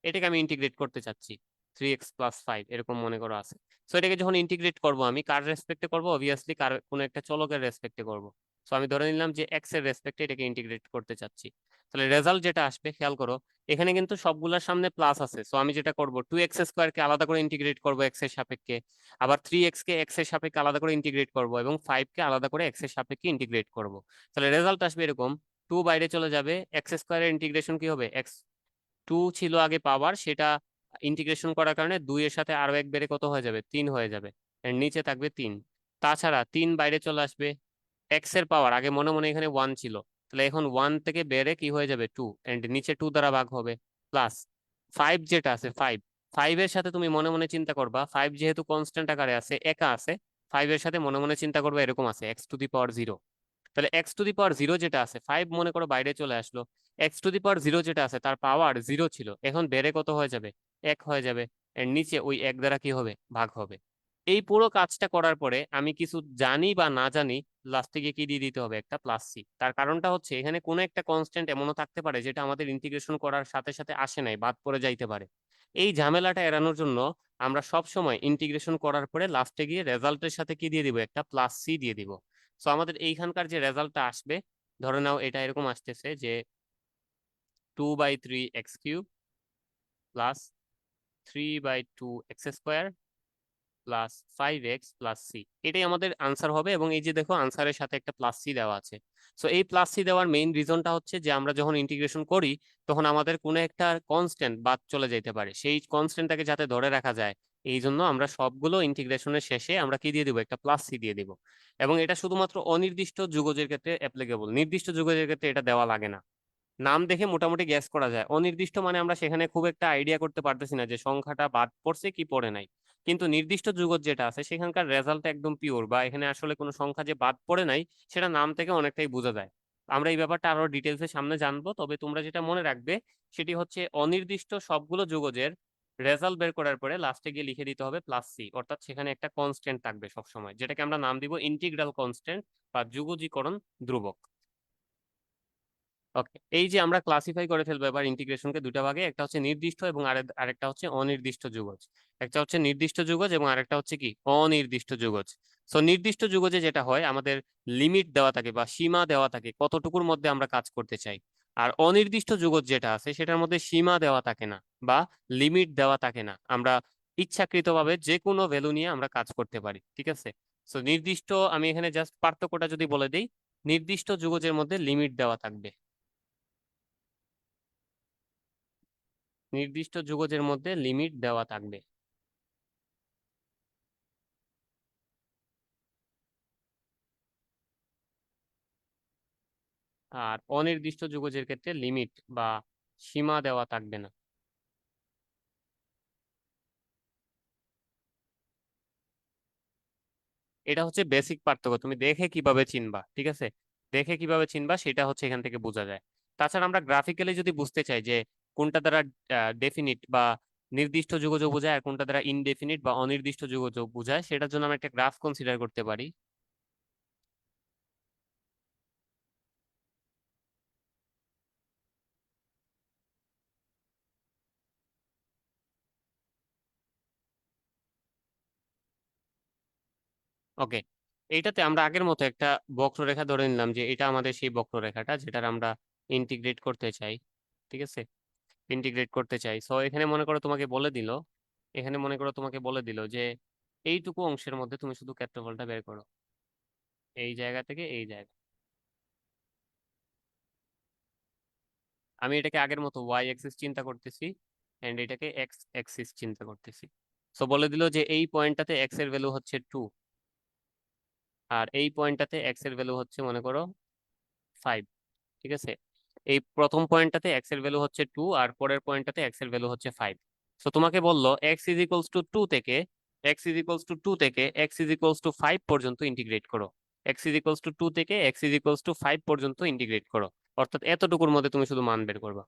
এটাকে আমি ইন্টিগ্রেট করতে চাচ্ছি 3x প্লাস 5, এরকম মনে করো আছে। সো এটাকে যখন ইন্টিগ্রেট করব আমি কার রেসপেক্টে করব, অবভিয়াসলি কার, কোনো একটা চলকের রেসপেক্টে করব। সো আমি ধরে নিলাম যে x এর রেসপেক্টে এটাকে ইন্টিগ্রেট করতে চাচ্ছি। তাহলে রেজাল্ট যেটা আসবে খেয়াল করো, এখানে কিন্তু সবগুলোর সামনে প্লাস আছে। সো আমি যেটা করব 2x² কে আলাদা করে ইন্টিগ্রেট করব x এর সাপেক্ষে, আবার 3x কে x এর সাপেক্ষে আলাদা করে ইন্টিগ্রেট করব, এবং 5 কে আলাদা করে x এর সাপেক্ষে ইন্টিগ্রেট করব। তাহলে রেজাল্ট আসবে এরকম, 2 বাইরে চলে যাবে, x² এর ইন্টিগ্রেশন কি হবে, x2 ছিল আগে পাওয়ার, সেটা ইন্টিগ্রেশন করার কারণে 2 এর সাথে আরো এক বেড়ে কত হয়ে যাবে, 3 হয়ে যাবে। এর নিচে থাকবে 3। তাছাড়া 3 বাইরে চলে আসবে, x এর পাওয়ার আগে মনে মনে এখানে 1 ছিল, তাহলে এখন 1 থেকে বেড়ে কি হয়ে যাবে 2, এন্ড নিচে 2 দ্বারা ভাগ হবে, প্লাস 5 যেটা আছে 5 এর সাথে তুমি মনে মনে চিন্তা করবা, 5 যেহেতু কনস্ট্যান্ট আকারে আছে, একা আছে, 5 এর সাথে মনে মনে চিন্তা করবা এরকম আছে x⁻0। তাহলে x⁻0 যেটা আছে, 5 মনে করো বাইরে চলে আসলো, x⁻0 যেটা আছে তার পাওয়ার 0 ছিল, এখন বেড়ে কত হয়ে যাবে, 1 হয়ে যাবে, এর নিচে ওই 1 দ্বারা কি হবে, ভাগ হবে। এই পুরো কাজটা করার পরে আমি কিছু জানি বা না জানি, লাস্টে গিয়ে কি দিয়ে দিতে হবে, একটা প্লাস সি। তার কারণটা হচ্ছে এখানে কোনো একটা কনস্ট্যান্ট এমনও থাকতে পারে যেটা আমাদের ইন্টিগ্রেশন করার সাথে সাথে আসে নাই, বাদ পড়ে যাইতে পারে। এই ঝামেলাটা এড়ানোর জন্য আমরা সব সময় ইন্টিগ্রেশন করার পরে লাস্টে গিয়ে রেজাল্টের সাথে কি দিয়ে দিব, একটা প্লাস সি দিয়ে দিব। সো আমাদের এইখানকার যে রেজাল্টটা আসবে, ধরে নাও এটা এরকম আসতেছে যে 2/3 x³ plus 3/2 x² plus 5x plus c, এটাই আমাদের আনসার হবে। এবং এই যে দেখো আনসারের সাথে একটা প্লাস সি দেওয়া আছে। সো এই প্লাস সি দেওয়ার মেইন রিজনটা হচ্ছে যে আমরা যখন ইন্টিগ্রেশন করি তখন আমাদের কোনো একটা কনস্ট্যান্ট বাদ চলে যেতে পারে, সেই কনস্ট্যান্টটাকে যাতে ধরে রাখা যায়, এই জন্য আমরা সবগুলো ইন্টিগ্রেশনের শেষে আমরা কি দিয়ে দিব, একটা প্লাস সি দিয়ে দিব। এবং এটা শুধুমাত্র অনির্দিষ্ট যুগজের ক্ষেত্রে অ্যাপ্লিকেবল, নির্দিষ্ট যুগজের ক্ষেত্রে এটা দেওয়া লাগে না। নাম দেখে মোটামুটি গ্যাস করা যায়, অনির্দিষ্ট মানে আমরা সেখানে খুব একটা আইডিয়া করতে পারতেছি না যে সংখ্যাটা বাদ পড়ছে কি পড়ে নাই। কিন্তু নির্দিষ্ট যুগত যেটা আছে সেখানকার রেজাল্ট একদম পিওর, বা এখানে আসলে কোনো সংখ্যা যে বাদ পড়ে নাই সেটা নাম থেকে অনেকটাই বোঝা যায়। আমরা এই ব্যাপারটা আরো ডিটেলসে সামনে জানবো, তবে তোমরা যেটা মনে রাখবে সেটি হচ্ছে অনির্দিষ্ট সবগুলো যুগজের রেজাল্ট বের করার পরে লাস্টে গিয়ে লিখে দিতে হবে প্লাস সি, অর্থাৎ সেখানে একটা কনস্ট্যান্ট থাকবে সবসময়, যেটাকে আমরা নাম দিব ইন্টিগ্রাল কনস্ট্যান্ট বা যুগজীকরণ ধ্রুবক। ওকে, এই যে আমরা ক্লাসিফাই করে ফেলবো এবার ইন্টিগ্রেশনকে দুটা ভাগে, একটা হচ্ছে নির্দিষ্ট এবং আরেকটা হচ্ছে অনির্দিষ্ট যুগজ। একটা হচ্ছে নির্দিষ্ট যুগজ এবং আরেকটা হচ্ছে কি, অনির্দিষ্ট যুগজ। সো নির্দিষ্ট যুগজে যেটা হয়, আমাদের লিমিট দেওয়া থাকে বা সীমা দেওয়া থাকে কতটুকুর মধ্যে আমরা কাজ করতে চাই। আর অনির্দিষ্ট যুগজ যেটা আছে সেটার মধ্যে সীমা দেওয়া থাকে না বা লিমিট দেওয়া থাকে না, আমরা ইচ্ছাকৃতভাবে যে কোনো ভ্যালু নিয়ে আমরা কাজ করতে পারি, ঠিক আছে। সো নির্দিষ্ট, আমি এখানে জাস্ট পার্থক্যটা যদি বলে দিই, নির্দিষ্ট যুগজের মধ্যে লিমিট দেওয়া থাকবে, নির্দিষ্ট যুগজের মধ্যে লিমিট দেওয়া থাকবে। আর অনির্দিষ্ট যুগজের ক্ষেত্রে লিমিট বা সীমা দেওয়া থাকবে না। এটা হচ্ছে বেসিক পার্থক্য, তুমি দেখে কিভাবে চিনবা, ঠিক আছে, দেখে কিভাবে চিনবা সেটা হচ্ছে এখান থেকে বোঝা যায়। তাছাড়া আমরা গ্রাফিক্যালি যদি বুঝতে চাই যে কোনটা দ্বারা ডেফিনিট বা নির্দিষ্ট যুগজ বোঝায় আর কোনটা দ্বারা ইনডেফিনিট বা অনির্দিষ্ট যুগজ বোঝায়, সেটার জন্য আমরা একটা গ্রাফ কনসিডার করতে পারি। ওকে, এইটাতে আমরা আগের মতো একটা বক্ররেখা ধরে নিলাম যে এটা আমাদের সেই বক্ররেখাটা যেটার আমরা ইন্টিগ্রেট করতে চাই, ঠিক আছে, ইন্টিগ্রেট করতে চাই। সো এখানে মনে করো তোমাকে বলে দিল, এখানে মনে করো তোমাকে বলে দিল যে এইটুকু অংশের মধ্যে তুমি শুধু ক্ষেত্রফলটা বের করো, এই জায়গা থেকে এই জায়গা। আমি এটাকে আগের মতো ওয়াই অ্যাক্সিস চিন্তা করতেছি, এন্ড এটাকে এক্স অ্যাক্সিস চিন্তা করতেছি। সো বলে দিল যে এই পয়েন্টটাতে এক্স এর ভ্যালু হচ্ছে 2, আর এই পয়েন্টটাতে এক্স এর ভ্যালু হচ্ছে মনে করো 5, ঠিক আছে। এই প্রথম পয়েন্টটাতে এক্স এর ভ্যালু হচ্ছে 2 আর পরের পয়েন্টটাতে এক্স এর ভ্যালু হচ্ছে 5। সো তোমাকে বললো এক্স ইজ ইকুয়ালস টু 2 থেকে এক্স ইজ ইকুয়ালস টু 5 পর্যন্ত ইন্টিগ্রেট করো, এক্স ইজ ইকুয়ালস টু 2 থেকে এক্স ইজ ইকুয়ালস টু 5 পর্যন্ত ইন্টিগ্রেট করো, অর্থাৎ এতটুকুর মধ্যে তুমি শুধু মান বের করবা।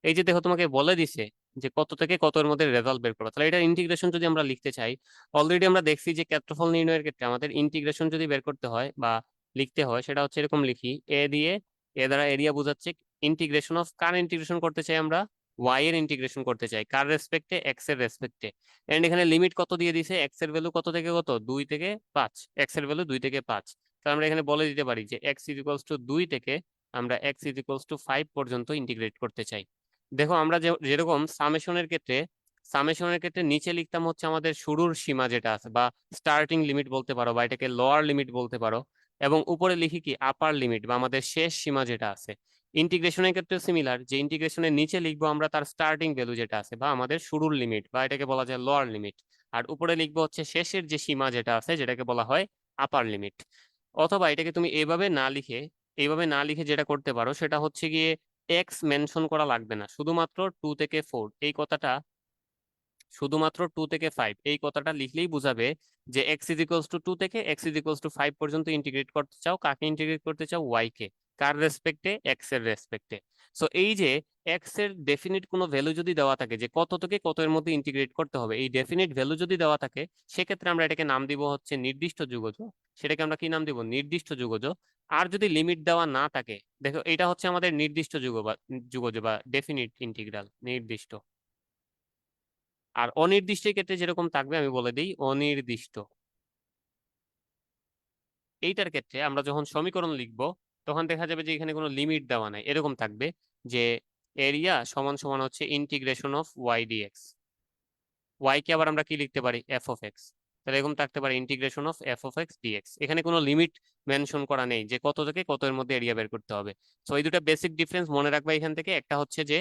এই যে দেখো তোমাকে বলে দিছে যে কত থেকে কত এর মধ্যে রেজাল্ট বের করো, তাহলে এটা ইন্টিগ্রেশন যদি আমরা লিখতে চাই, অলরেডি আমরা দেখছি যে ক্ষেত্রফল নির্ণয়ের ক্ষেত্রে আমাদের ইন্টিগ্রেশন যদি বের করতে হয় বা লিখতে হয়, সেটা হচ্ছে এরকম লিখি, এ দিয়ে, এ দ্বারা এরিয়া বোঝাচ্ছে ইন্টিগ্রেশন অফ, কার ইন্টিগ্রেশন করতে চাই আমরা, ওয়াই এর ইন্টিগ্রেশন করতে চাই, কার রেসপেক্টে, এক্স এর রেসপেক্টে। এন্ড এখানে লিমিট কত দিয়ে দিছে, এক্স এর ভ্যালু কত থেকে কত, 2 থেকে 5, এক্স এর ভ্যালু 2 থেকে 5। তাহলে আমরা এখানে বলে দিতে পারি যে এক্স ইজ ইকুয়ালস টু 2 থেকে আমরা এক্স ইজ ইকুয়ালস টু 5 পর্যন্ত ইন্টিগ্রেট করতে চাই। দেখো আমরা যেরকম সামেশনের ক্ষেত্রে নিচে লিখতাম হচ্ছে আমাদের শুরুর সীমা যেটা আছে, বা স্টার্টিং লিমিট বলতে পারো, বা এটাকে লোয়ার লিমিট বলতে পারো, এবং উপরে লিখি কি আপার লিমিট বা আমাদের শেষ সীমা যেটা আছে। ইন্টিগ্রেশনের ক্ষেত্রে সিমিলার, যে ইন্টিগ্রেশনের নিচে লিখবো আমরা তার স্টার্টিং ভ্যালু যেটা আছে বা আমাদের শুরুর লিমিট, বা এটাকে বলা যায় লোয়ার লিমিট, আর উপরে লিখবো হচ্ছে শেষের যে সীমা যেটা আছে যেটাকে বলা হয় আপার লিমিট। অথবা এটাকে তুমি এভাবে না লিখে এইভাবে না লিখে যেটা করতে পারো সেটা হচ্ছে গিয়ে এক্স মেনশন করা লাগবে না, শুধুমাত্র 2 থেকে 4 এই কথাটা, শুধুমাত্র 2 থেকে 5 এই কথাটা লিখলেই বুঝাবে যে এক্স ইজ ইকুয়ালস টু 2 থেকে এক্স ইজ ইকুয়ালস টু 5 পর্যন্ত ইন্টিগ্রেট করতে চাও। কাকে ইন্টিগ্রেট করতে চাও? ওয়াই কে। কার রেসপেক্টে? এক্স এর রেসপেক্টে। সো এই যে এক্স এর ডেফিনিট কোনো ভ্যালু যদি দেওয়া থাকে যে কত থেকে কত এর মধ্যে ইন্টিগ্রেট করতে হবে, এই ডেফিনিট ভ্যালু যদি দেওয়া থাকে সেক্ষেত্রে আমরা এটাকে নাম দিব হচ্ছে নির্দিষ্ট যুগজ। সেটাকে আমরা কি নাম দিব? নির্দিষ্ট যুগজ। আর যদি লিমিট দেওয়া না থাকে, দেখো এটা হচ্ছে আমাদের নির্দিষ্ট যুগজ বা ডেফিনিট ইন্টিগ্রাল, নির্দিষ্ট। আর অনির্দিষ্টের ক্ষেত্রে যেরকম থাকবে আমি বলে দিই, অনির্দিষ্ট এইটার ক্ষেত্রে আমরা যখন সমীকরণ লিখব তখন দেখা যাবে যে এখানে কোনো লিমিট দেওয়া নাই, এরকম থাকবে যে এরিয়া সমান সমান হচ্ছে integration of y dx. Y কে আবার আমরা কি লিখতে পারি? F of x. তাহলে এরকম থাকতে পারে integration of f of x dx. এখানে কোনো লিমিট মেনশন করা নেই যে কত থেকে কত এর মধ্যে এরিয়া বের করতে হবে। সো এই দুটা বেসিক ডিফারেন্স মনে রাখবা এখান থেকে। একটা হচ্ছে যে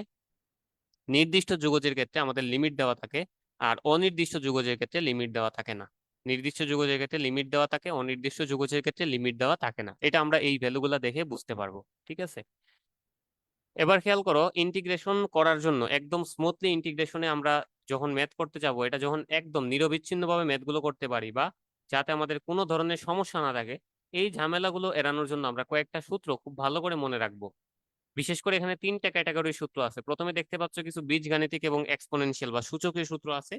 নির্দিষ্ট যুগজের ক্ষেত্রে আমাদের লিমিট দেওয়া থাকে, আর অনির্দিষ্ট যুগজের ক্ষেত্রে লিমিট দেওয়া থাকে না। নির্দিষ্ট যুগজের ক্ষেত্রে লিমিট দেওয়া থাকে, অনির্দিষ্ট যুগজের ক্ষেত্রে লিমিট দেওয়া থাকে না। এটা আমরা এই ভ্যালুগুলা দেখে বুঝতে পারবো। ঠিক আছে, এবার খেয়াল করো, ইন্টিগ্রেশন করার জন্য একদম স্মুথলি ইন্টিগ্রেশনে আমরা যখন ম্যাথ করতে যাব, এটা যখন একদম নিরবিচ্ছিন্নভাবে ম্যাথগুলো করতে পারি বা যাতে আমাদের কোনো ধরনের সমস্যা না থাকে, এই ঝামেলাগুলো এড়ানোর জন্য আমরা কয়েকটা সূত্র খুব ভালো করে মনে রাখবো। বিশেষ করে এখানে 3টা ক্যাটাগরির সূত্র আছে। প্রথমে দেখতে পাচ্ছ কিছু বীজগাণিতিক এবং এক্সপোনেনশিয়াল বা সূচকীয় সূত্র আছে।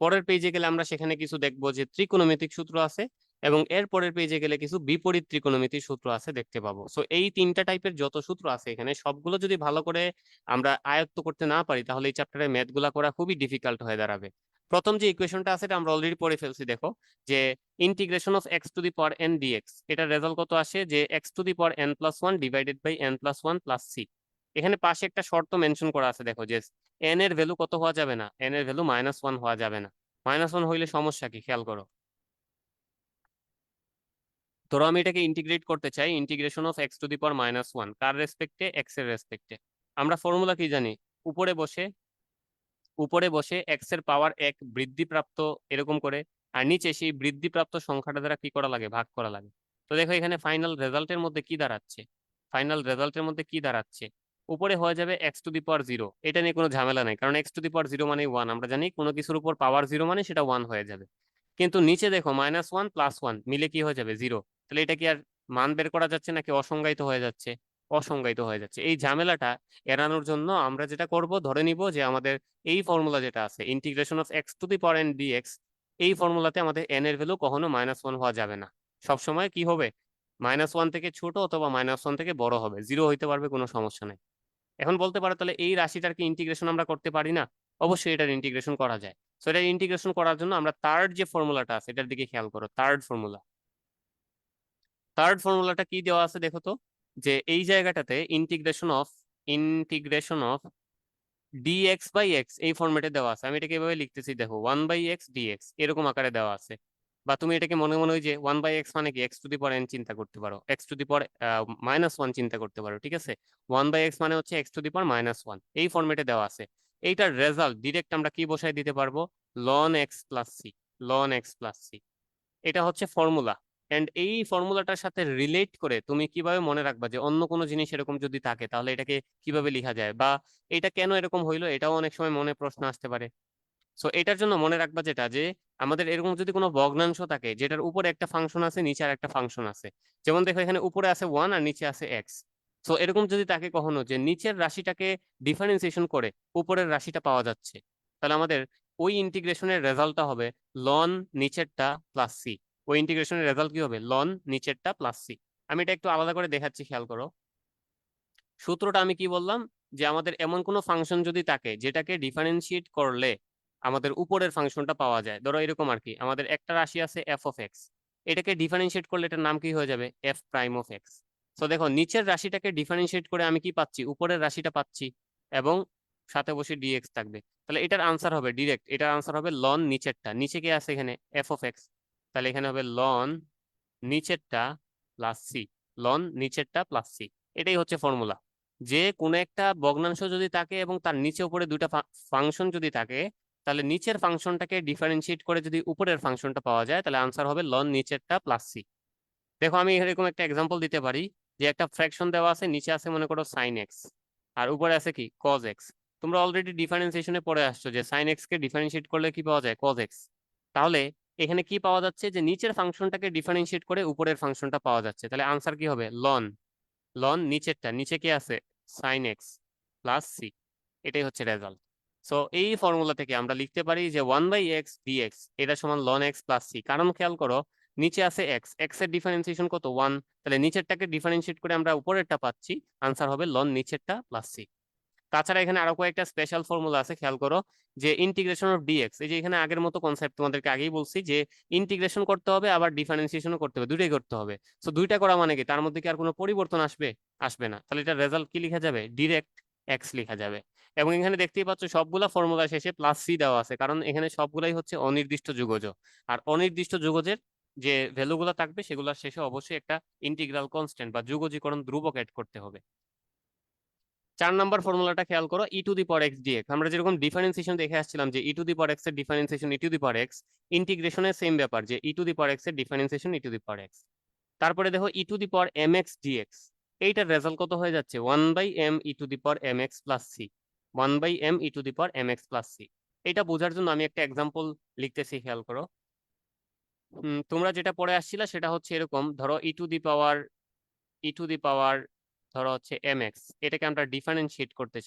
পরের পেজে গেলে আমরা সেখানে কিছু দেখবো যে ত্রিকোণমিতিক সূত্র আছে, এবং এর পরের পেজে গেলে কিছু বিপরীত ত্রিকোণমিতিক সূত্র আছে দেখতে পাবো। সো এই 3টা টাইপের যত সূত্র আছে এখানে সবগুলো যদি ভালো করে আমরা আয়ত্ত করতে না পারি তাহলে এই চ্যাপ্টারে ম্যাথ গুলা করা খুবই ডিফিকাল্ট হয়ে দাঁড়াবে। প্রথম যে ইকুয়েশনটা আছে এটা আমরা অলরেডি পড়ে ফেলছি, দেখো যে integration of x to the power N d x, এটার রেজাল্ট কত আসে যে x to the power N plus one divided by N plus one plus c. এখানে পাশে একটা শর্ত মেনশন করা আছে, দেখো যে এন এর ভ্যালু কত হওয়া যাবে না? এন এর ভ্যালু -1 হওয়া যাবে না। -1 হইলে সমস্যা কি খেয়াল করো। ধরো আমি এটাকে ইন্টিগ্রেট করতে চাই, integration of x to the power -1 কার রেসপেক্টে? এক্স এর রেসপেক্টে। আমরা ফর্মুলা কি জানি? উপরে বসে উপরে বসে এক্স এর পাওয়ার 1 বৃদ্ধিপ্রাপ্ত এরকম করে, আর নিচে সেই বৃদ্ধিপ্রাপ্ত সংখ্যাটা দ্বারা কি করা লাগে? ভাগ করা লাগে। তো দেখো এখানে ফাইনাল রেজাল্টের মধ্যে কি দাঁড়াচ্ছে? ফাইনাল রেজাল্টের মধ্যে কি দাঁড়াচ্ছে? উপরে হয়ে যাবে এক্স টু দি পাওয়ার 0, এটা নিয়ে কোনো ঝামেলা নাই, কারণ এক্স টু দি পাওয়ার 0 মানে 1, আমরা জানি কোনো কিছুর উপর পাওয়ার 0 মানে সেটা 1 হয়ে যাবে। কিন্তু নিচে দেখো -1 + 1 মিলে কি হয়ে যাবে? 0। তাহলে এটা কি আর মান বের করা যাচ্ছে নাকি অসংজ্ঞায়িত হয়ে যাচ্ছে? অসংজ্ঞায়িত হয়ে যাচ্ছে। এই ঝামেলাটা এড়ানোর জন্য আমরা যেটা করব, ধরে নিব যে আমাদের এই ফর্মুলা যেটা আছে integration of x to the power N d x, এই ফর্মুলাতে আমাদের এন এর ভ্যালু কখনো -1 হওয়া যাবে না। সবসময় কি হবে? -1 থেকে ছোট অথবা -1 থেকে বড় হবে, 0 হইতে পারবে, কোনো সমস্যা নাই। এখন বলতে পারো তাহলে এই রাশিটার কি ইন্টিগ্রেশন আমরা করতে পারি না? অবশ্যই এটার ইন্টিগ্রেশন করা যায়। সো এটা ইন্টিগ্রেশন করার জন্য আমরা থার্ড যে ফর্মুলাটা আছে এটার দিকে খেয়াল করো। থার্ড ফর্মুলাটা কি দেওয়া আছে দেখো তো, যে এই জায়গাটাতে integration of d x by x এই ফরম্যাটে দেওয়া আছে। আমি এটাকে এভাবে লিখতেছি, দেখো 1/x ডিএক্স এরকম আকারে দেওয়া আছে। বা তুমি এটাকে মনে মনে ওই যে 1/x মানে কি x to the power N চিন্তা করতে পারো, এক্স টু দি পাওয়ার -1 চিন্তা করতে পারো। ঠিক আছে, 1/x মানে হচ্ছে এক্স টু দি পাওয়ার -1, এই ফরম্যাটে দেওয়া আছে। এইটার রেজাল্ট ডিরেক্ট আমরা কি বসাই দিতে পারবো? Ln x plus c. Ln x plus c, এটা হচ্ছে ফর্মুলা। এন্ড এই ফর্মুলাটার সাথে রিলেট করে তুমি কিভাবে মনে রাখবা যে অন্য কোনো জিনিস এরকম যদি থাকে তাহলে এটাকে কিভাবে লেখা যায়, বা এটা কেন এরকম হইলো, এটাও অনেক সময় মনে প্রশ্ন আসতে পারে। সো এটার জন্য মনে রাখবা যেটা, যে আমাদের এরকম যদি কোনো ভগ্নাংশ থাকে যেটার উপরে একটা ফাংশন আছে নিচে আর একটা ফাংশন আছে, যেমন দেখো এখানে উপরে আছে 1 আর নিচে আছে এক্স। সো এরকম যদি তাকে কখনো যে নিচের রাশিটাকে ডিফারেন্সিয়েশন করে উপরের রাশিটা পাওয়া যাচ্ছে, তাহলে আমাদের ওই ইন্টিগ্রেশনের রেজাল্টটা হবে লন নিচেরটা প্লাস সি। ওই ইন্টিগ্রেশনের রেজাল্ট কি হবে? লন নিচেরটা প্লাস সি। আমি এটা একটু আলাদা করে দেখাচ্ছি, খেয়াল করো। সূত্রটা আমি কি বললাম, যে আমাদের এমন কোনো ফাংশন যদি থাকে যেটাকে ডিফারেন্সিয়েট করলে আমাদের উপরের ফাংশনটা পাওয়া যায়। ধরো এরকম আর কি, আমাদের একটা রাশি আছে এফ অফ এক্স, এটাকে ডিফারেন্সিয়েট করলে এটার নাম কি হয়ে যাবে? F prime of x. তো দেখো নিচের রাশিটাকে ডিফারেন্সিয়েট করে আমি কি পাচ্ছি? উপরের রাশিটা পাচ্ছি, এবং সাথে বসে ডিএক্স থাকবে। তাহলে এটার আনসার হবে ডিরেক্ট, এটার আনসার হবে লন নিচেরটা। নিচে কি আছে এখানে? F of x. তাহলে এখানে হবে লন নিচেরটা প্লাস সি। লন নিচেরটা প্লাস সি, এটাই হচ্ছে ফর্মুলা। যে কোনো একটা ভগ্নাংশ যদি থাকে এবং তার নিচে উপরে দুইটা ফাংশন যদি থাকে, তাহলে নিচের ফাংশনটাকে ডিফারেন্সিয়েট করে যদি উপরের ফাংশনটা পাওয়া যায় তাহলে আনসার হবে লন নিচেরটা প্লাস সি। দেখো আমি এরকম একটা এক্সাম্পল দিতে পারি, যে একটা ফ্র্যাকশন দেওয়া আছে, নিচে আছে মনে করো সাইন এক্স, আর উপরে আছে কি কজ এক্স। তোমরা অলরেডি ডিফারেন্সিয়েশনে পড়ে আসছো যে সাইন এক্স কে ডিফারেন্সিয়েট করলে কি পাওয়া যায়, কজ এক্স। তাহলে এখানে কি পাওয়া যাচ্ছে, যে নিচের ফাংশনটাকে ডিফারেন্সিয়েট করে উপরের ফাংশনটা পাওয়া যাচ্ছে। তাহলে আনসার কি হবে, লন। লন নিচেরটা, নিচে কি আছে, সাইন এক্স প্লাস সি। এটাই হচ্ছে রেজাল্ট। সো এই ফর্মুলা থেকে আমরা লিখতে পারি যে 1/x dx এটা সমান লন এক্স প্লাস সি। কারণ খেয়াল করো, নিচে আছে এক্স, এক্স এর ডিফারেন্সিয়েশন কত, 1। তাহলে নিচেরটাকে ডিফারেন্সিয়েট করে আমরা উপরেরটা পাচ্ছি, আনসার হবে লন নিচেরটা প্লাস সি। তাছাড়া এখানে আরো কয়েকটা স্পেশাল ফর্মুলা আছে, খেয়াল করো। যে ইন্টিগ্রেশন অফ ডিএক্স, এই যে এখানে আগের মতো কনসেপ্ট তোমাদেরকে আগেই বলছি যে ইন্টিগ্রেশন করতে হবে আবার ডিফারেন্সিয়েশনও করতে হবে, দুইটাই করতে হবে। সো দুইটা করা মানে কি, তার মধ্যে কি আর কোনো পরিবর্তন আসবে, আসবে না। তাহলে এটা রেজাল্ট কি লেখা যাবে, ডিরেক্ট এক্স লেখা যাবে। এবং এখানে দেখতেই পাচ্ছ সবগুলা ফর্মুলা শেষে প্লাস সি দেওয়া আছে, কারণ এখানে সবগুলাই হচ্ছে অনির্দিষ্ট যুগজ। আর অনির্দিষ্ট যুগজের যে ভ্যালুগুলো থাকবে সেগুলোর শেষে অবশ্যই একটা ইন্টিগ্রাল কনস্ট্যান্ট বা যুগজীকরণ ধ্রুবক অ্যাড করতে হবে। 4 নম্বর ফর্মুলাটা খেয়াল করো, e to the power x dx. আমরা যেরকম ডিফারেন্সিয়েশন দেখে আসছিলাম যে e to the power x এর differentiation e to the power x, ইন্টিগ্রেশনের সেম ব্যাপার, যে e to the power x এর differentiation e to the power x. তারপরে দেখো e to the power m x dx, এইটার রেজাল্ট কত হয়ে যাচ্ছে, 1/m e to the power m x plus c. 1/m e to the power m x plus c. এটা বোঝার জন্য আমি একটা এক্সাম্পল লিখতেছি, খেয়াল করো। তোমরা যেটা পড়ে আসছিলা সেটা হচ্ছে এরকম, ধরো ই টু দি পাওয়ার ধরো হচ্ছে এম এক্স, এটাকে আমরা ডিফারেন্সিয়েট করতে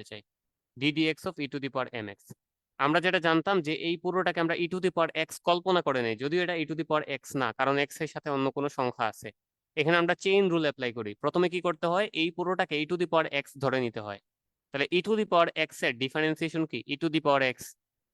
চাই ddx of e to the power m x. আমরা যেটা জানতাম যে এই পুরোটাকে আমরা e to the power x কল্পনা করে নেই, যদিও এটা ই টু দি পাওয়ার এক্স না, কারণ এক্স এর সাথে অন্য কোনো সংখ্যা আছে। এখানে আমরা চেইন রুল অ্যাপ্লাই করি, প্রথমে কি করতে হয়, এই পুরোটাকে ই টু দি পাওয়ার এক্স ধরে নিতে হয়। তাহলে ই টু দি পাওয়ার এক্স এর ডিফারেন্সিয়েশন কি, ই টু দি পাওয়ার এক্স।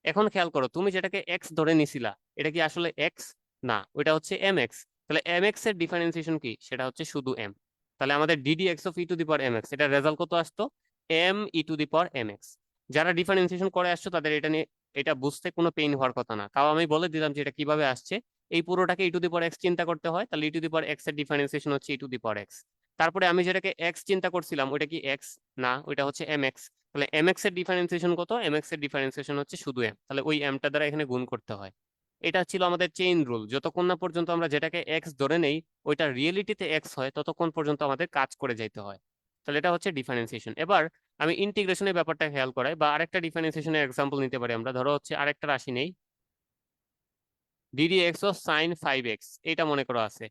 এখন খেয়াল করো, তুমি যেটাকে এক্স ধরে নিছিলা এটা কি আসলে এক্স, না ওইটা হচ্ছে এম এক্স। তাহলে এম এক্স এর ডিফারেন্সিয়েশন কি, সেটা হচ্ছে শুধু এম। তাহলে আমাদের d d x of e to the power m x, এটা রেজাল্ট কত আসতো, m e to the power m x. যারা ডিফারেন্সিয়েশন করে আসছো তাদের এটা নিয়ে, এটা বুঝতে কোনো পেইন হওয়ার কথা না। তাও আমি বলে দিলাম যে এটা কিভাবে আসছে। এই পুরোটাকে ই টু দি পাওয়ার এক্স চিন্তা করতে হয়, তাহলে ই টু দি পাওয়ার এক্স এর ডিফারেন্সিয়েশন হচ্ছে ই টু দি পাওয়ার এক্স। তারপরে আমি যেটাকে এক্স চিন্তা করছিলাম ওইটা কি এক্স, না ওইটা হচ্ছে এম এক্স। তাহলে এম এক্স এর ডিফারেন্সিয়েশন কত, এম এক্স এর ডিফারেন্সিয়েশন হচ্ছে শুধু এম, তাহলে ওই এমটা দ্বারা এখানে গুণ করতে হয়। এটা ছিল আমাদের চেইন রুল, যতক্ষণ না পর্যন্ত আমরা যেটাকে এক্স ধরে নেই ওইটা রিয়েলিটিতে এক্স হয় ততক্ষণ পর্যন্ত আমাদের কাজ করে যাইতে হয়। তাহলে এটা হচ্ছে ডিফারেন্সিয়েশন। এবার আমি ইন্টিগ্রেশনের ব্যাপারটা খেয়াল করাই, বা আরেকটা ডিফারেন্সিয়েশনের এক্সাম্পল নিতে পারি আমরা। ধরো হচ্ছে আরেকটা রাশি নেই, ডিডি এক্স ও সাইন 5x, এটা মনে করো আছে।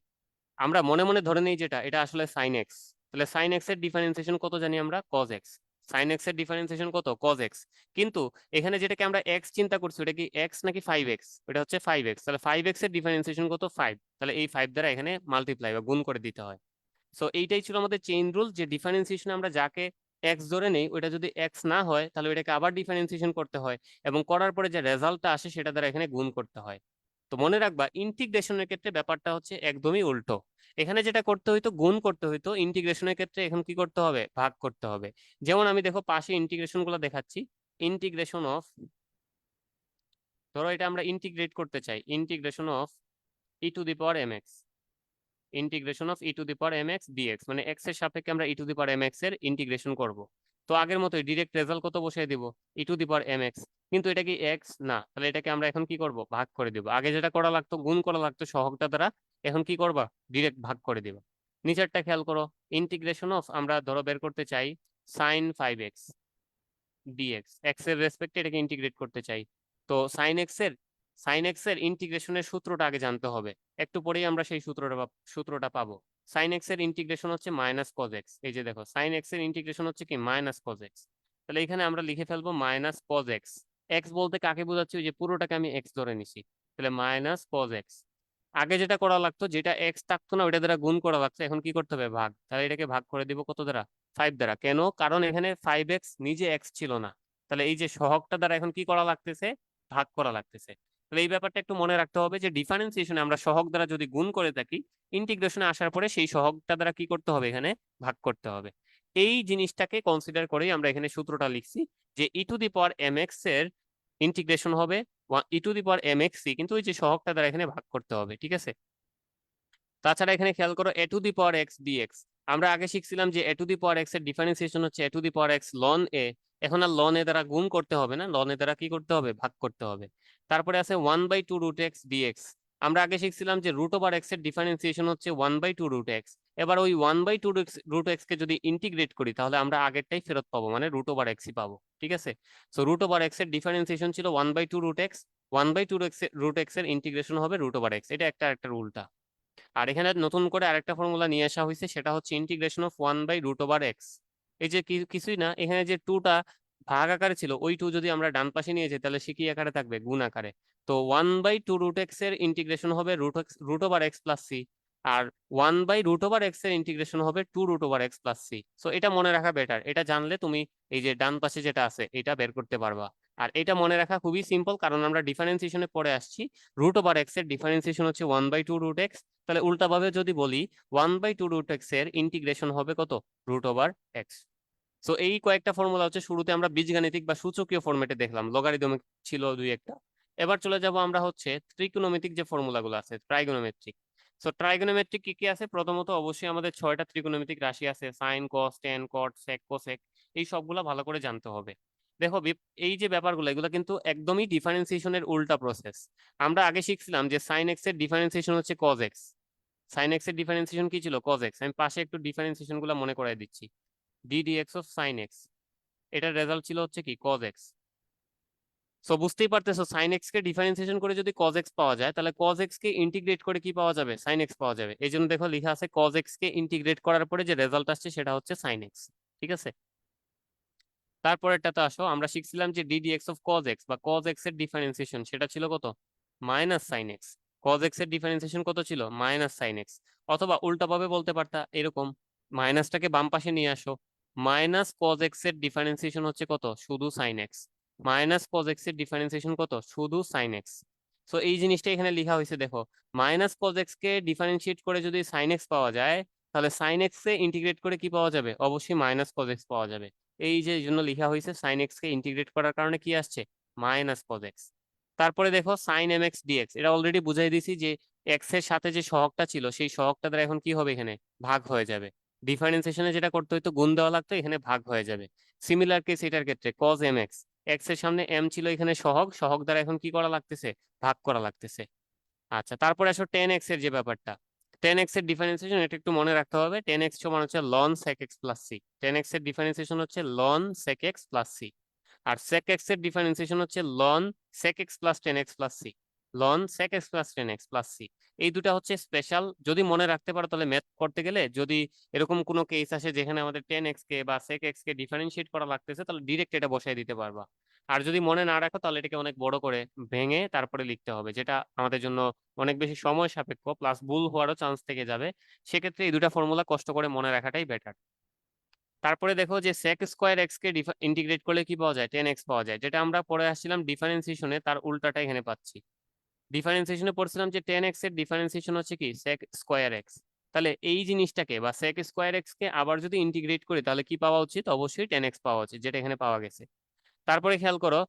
আমরা মনে মনে ধরে নিই যেটা এটা আসলে সাইন এক্স। তাহলে সাইন এক্স এর ডিফারেন্সিয়েশন কত জানি আমরা, কজ এক্স। সাইন এক্স এর ডিফারেন্সিয়েশন কত, কজ এক্স। কিন্তু এখানে যেটাকে আমরা এক্স চিন্তা করছি ওটা কি এক্স নাকি 5x, ওটা হচ্ছে 5x। তাহলে 5x এর ডিফারেন্সিয়েশন কত, 5। তাহলে এই 5 দ্বারা এখানে মাল্টিপ্লাই বা গুণ করে দিতে হয়। সো এইটাই ছিল আমাদের চেইন রুল, যে ডিফারেন্সিয়েশন আমরা যাকে এক্স ধরে নেই ওইটা যদি এক্স না হয় তাহলে ওইটাকে আবার ডিফারেন্সিয়েশন করতে হয়, এবং করার পরে যে রেজাল্টটা আসে সেটা দ্বারা এখানে গুণ করতে হয়। তো মনে রাখবা ইন্টিগ্রেশনের ক্ষেত্রে ব্যাপারটা হচ্ছে একদমই উল্টো। এখানে যেটা করতে হইতো গুণ করতে হইতো, ইন্টিগ্রেশনের ক্ষেত্রে এখন কি করতে হবে, ভাগ করতে হবে। যেমন আমি দেখো পাশে ইন্টিগ্রেশন গুলো দেখাচ্ছি। ইন্টিগ্রেশন অফ, ধরো এটা আমরা ইন্টিগ্রেট করতে চাই, integration of e to the power m x, integration of e to the power m x dx, মানে এক্স এর সাপেক্ষে আমরা e to the power m x এর ইন্টিগ্রেশন করব। তো আগের মতোই ডিরেক্ট রেজাল্ট কত বসিয়ে দিব, e to the power m x. কিন্তু এটা কি এক্স না, তাহলে এটাকে আমরা এখন কি করব, ভাগ করে দিব। আগে যেটা করা লাগতো গুণ করা লাগতো সহগটা দ্বারা, এখন কি করবা, ডিরেক্ট ভাগ করে দিবা। নিচেরটা খেয়াল করো, ইন্টিগ্রেশন অফ আমরা ধরো বের করতে চাই সাইন 5x ডিএক্স, এক্স এর রেসপেক্টে এটাকে ইন্টিগ্রেট করতে চাই। তো সাইন এক্স এর ইন্টিগ্রেশনের সূত্রটা আগে জানতে হবে। একটু পরেই আমরা সেই সূত্রটা পাবো। সাইন এক্স এর ইন্টিগ্রেশন হচ্ছে মাইনাস কজ এক্স। এই যে দেখো সাইন এক্স এর ইন্টিগ্রেশন হচ্ছে কি মাইনাস কজ এক্স। তাহলে এখানে আমরা লিখে ফেলবো মাইনাস কজ এক্স। এক্স বলতে কাকে বোঝাচ্ছি, ওই যে পুরোটাকে আমি এক্স ধরে নিছি। তাহলে মাইনাস কজ এক্স। আগে যেটা করা লাগতো, যেটা এক্স থাকতো না ওইটা দ্বারা গুণ করা লাগতো, এখন কি করতে হবে, ভাগ। তাহলে এটাকে ভাগ করে দিব কত দ্বারা, 5 দ্বারা। কেন, কারণ এখানে 5x নিজে এক্স ছিল না। তাহলে এই যে সহগটা দ্বারা এখন কি করা লাগতেছে, ভাগ করা লাগতেছে। তাহলে এই ব্যাপারটা একটু মনে রাখতে হবে যে ডিফারেন্সিয়েশনে আমরা সহগ দ্বারা যদি গুণ করে থাকি, ইন্টিগ্রেশনে আসার পরে সেই সহগটা দ্বারা কি করতে হবে, এখানে ভাগ করতে হবে। এই জিনিসটাকে কনসিডার করেই আমরা এখানে সূত্রটা লিখছি, যে e to the power m x এর ইন্টিগ্রেশন হবে e to the power m x c, কিন্তু ওই যে সহগটা দ্বারা এখানে ভাগ করতে হবে, ঠিক আছে। তাছাড়া এখানে খেয়াল করো a to the power x dx. আমরা আগে শিখছিলাম যে a to the power x এর ডিফারেন্সিয়েশন হচ্ছে a to the power x ln a. এখন আর লন এ দ্বারা গুণ করতে হবে না, লন এ দ্বারা কি করতে হবে, ভাগ করতে হবে। তারপরে আছে 1/2 রুট এক্স ডিএক্স। আমরা আগে শিখছিলাম যে রুট ওভার এক্স এর ডিফারেন্সিয়েশন হচ্ছে 1/2 রুট এক্স। এবার ওই 1/2 রুট এক্স কে যদি ইন্টিগ্রেট করি তাহলে আমরা আগেরটাই ফেরত পাবো, মানে রুট ওভার এক্সই পাবো। ঠিক আছে, সো রুট ওভার এক্স এর ডিফারেন্সিয়েশন ছিল 1/2 রুট এক্স, 1/2 রুট এক্স এর ইন্টিগ্রেশন হবে রুট ওভার এক্স। এটা একটা উল্টা। আর এখানে নতুন করে আরেকটা ফর্মুলা নিয়ে আসা হয়েছে, সেটা হচ্ছে ইন্টিগ্রেশন অফ 1/রুট ওভার এক্স। এই যে কিছুই না, এখানে যে টুটা ভাগ আকারে ছিল, ওই টু যদি আমরা ডান পাশে নিয়ে যাই তাহলে সে কি আকারে থাকবে, গুণ আকারে। তো 1/2 রুট এক্স এর ইন্টিগ্রেশন হবে root over x plus c, আর 1/রুট ওভার এক্স এর ইন্টিগ্রেশন হবে 2 root over x plus c. So এটা মনে রাখা বেটার, এটা জানলে তুমি এই যে ডান পাশে যেটা আছে এটা বের করতে পারবা। আর এটা মনে রাখা খুবই সিম্পল, কারণ আমরা ডিফারেন্সিয়েশনে পড়ে আসছি রুট ওভার এক্স এর ডিফারেন্সিয়েশন হচ্ছে 1/2 রুট এক্স। তাহলে উল্টাভাবে যদি বলি 1/2 রুট এক্স এর ইন্টিগ্রেশন হবে কত, রুট ওভার এক্স। সো এই কয়েকটা ফর্মুলা হচ্ছে শুরুতে আমরা বীজগাণিতিক বা সূচকীয় ফরম্যাটে দেখলাম, লগারিদমিক ছিল দুই একটা। এবার চলে যাব আমরা হচ্ছে ত্রিকোণমিতিক যে ফর্মুলাগুলো আছে, ট্রাইগোনোমেট্রিক। সো ট্রাইগোনোমেট্রিক কি কি আছে, প্রথমত অবশ্যই আমাদের 6টা ত্রিকোণমিতিক রাশি আছে, sine cos tan cot sec cosec, এই সবগুলা ভালো করে জানতে হবে। দেখো এই যে ব্যাপারগুলো এগুলো কিন্তু একদমই ডিফারেন্সিয়েশনের উল্টা প্রসেস। আমরা আগে শিখছিলাম যে সাইন এক্স এর ডিফারেন্সিয়েশন হচ্ছে কজ এক্স। সাইন এক্স এর ডিফারেন্সিয়েশন কি ছিল, কজ এক্স। আমি পাশে একটু ডিফারেন্সিয়েশন গুলো মনে করাই দিচ্ছি। D D x of sine x, এটার রেজাল্ট ছিল হচ্ছে কি, কজ এক্স। সো বুঝতেই পারতেছো, সাইন এক্স কে ডিফারেন্সিয়েশন করে যদি কজ এক্স পাওয়া যায়, তাহলে কজ এক্স কে ইন্টিগ্রেট করে কি পাওয়া যাবে, সাইন এক্স পাওয়া যাবে। এই জন্য দেখো লেখা আছে কজ এক্স কে ইন্টিগ্রেট করার পরে যে রেজাল্ট আসছে সেটা হচ্ছে সাইন এক্স। ঠিক আছে, তারপরেরটাতে আসো, আমরা শিখছিলাম যে d D x of cos x বা কজ এক্স এর ডিফারেন্সিয়েশন সেটা ছিল কত, minus sine x. Cos x এর ডিফারেন্সিয়েশন কত ছিল, মাইনাস সাইন এক্স। অথবা উল্টা ভাবে বলতে পারতা এরকম, মাইনাসটাকে বাম পাশে নিয়ে আসো, মাইনাস কজ এক্স এর ডিফারেন্সিয়েশন হচ্ছে কত, শুধু sine x. Minus cos x এর ডিফারেন্সিয়েশন কত, শুধু সাইন এক্স। সো এই জিনিসটা এখানে লেখা হয়েছে, দেখো মাইনাস কজ এক্স কে ডিফারেন্সিয়েট করে যদি সাইন এক্স পাওয়া যায়, তাহলে সাইন এক্স কে ইন্টিগ্রেট করে কি পাওয়া যাবে, অবশ্যই মাইনাস কজ এক্স পাওয়া যাবে। এই যে জন্য লেখা হয়েছে সাইন এক্স কে ইন্টিগ্রেট করার কারণে কি আসছে, মাইনাস কজ এক্স। তারপরে দেখো সাইন এম এক্স ডিএক্স, এটা অলরেডি বুঝাই দিছি যে এক্স এর সাথে যে সহগটা ছিল সেই সহগটা দ্বারা এখন কি হবে, এখানে ভাগ হয়ে যাবে। ডিফারেন্সিয়েশনে যেটা করতে হইতো গুণ দেওয়া লাগতো, এখানে ভাগ হয়ে যাবে। সিমিলার কেস এটার ক্ষেত্রে কজ এম এক্স, এক্স এর সামনে এম ছিল, এখানে সহগ, সহগ দ্বারা এখন কি করা লাগতেছে, ভাগ করা লাগতেছে। আচ্ছা, তারপরে আসো টেন এক্স এর যে ব্যাপারটা, টেন এক্স এর ডিফারেন্সিয়েশন এটা একটু মনে রাখতে হবে। টেন এক্স সমান হচ্ছে ln sec x plus c. Tan x এর ডিফারেন্সিয়েশন হচ্ছে ln sec x plus c. আর সেক এক্স এর ডিফারেন্সিয়েশন হচ্ছে ln sec x plus tan x plus c. Ln sec x plus tan x plus c. এই দুটা হচ্ছে special, যদি মনে রাখতে পারো তাহলে ম্যাথ করতে গেলে যদি এরকম কোনো কেস আসে যেখানে আমাদের টেন এক্স কে বা সেক এক্স কে ডিফারেন্সিয়েট করা লাগতেছে, তাহলে ডিরেক্ট এটা বসাই দিতে পারবা। আর যদি মনে না রাখো তাহলে এটাকে অনেক বড় করে ভেঙে তারপরে লিখতে হবে, যেটা আমাদের জন্য অনেক বেশি সময় সাপেক্ষ, প্লাস ভুল হওয়ারও চান্স থেকে যাবে। সেক্ষেত্রে এই দুটা ফর্মুলা কষ্ট করে মনে রাখাটাই বেটার। তারপরে দেখো যে sec স্কোয়ার এক্স কে ইন্টিগ্রেট করলে কি পাওয়া যায়, 10x পাওয়া যায়, যেটা আমরা পড়ে আসছিলাম ডিফারেন্সিয়েশনে, তার উল্টাটা এখানে পাচ্ছি। ডিফারেন্সিয়েশনে পড়ছিলাম যে 10x এর ডিফারেন্সিয়েশন হচ্ছে কি, sec স্কোয়ার এক্স। তাহলে এই জিনিসটাকে বা sec স্কোয়ার এক্স কে আবার যদি ইন্টিগ্রেট করি তাহলে কি পাওয়া উচিত, অবশ্যই 10x পাওয়া উচিত, যেটা এখানে পাওয়া গেছে। তারপরে খেয়াল করো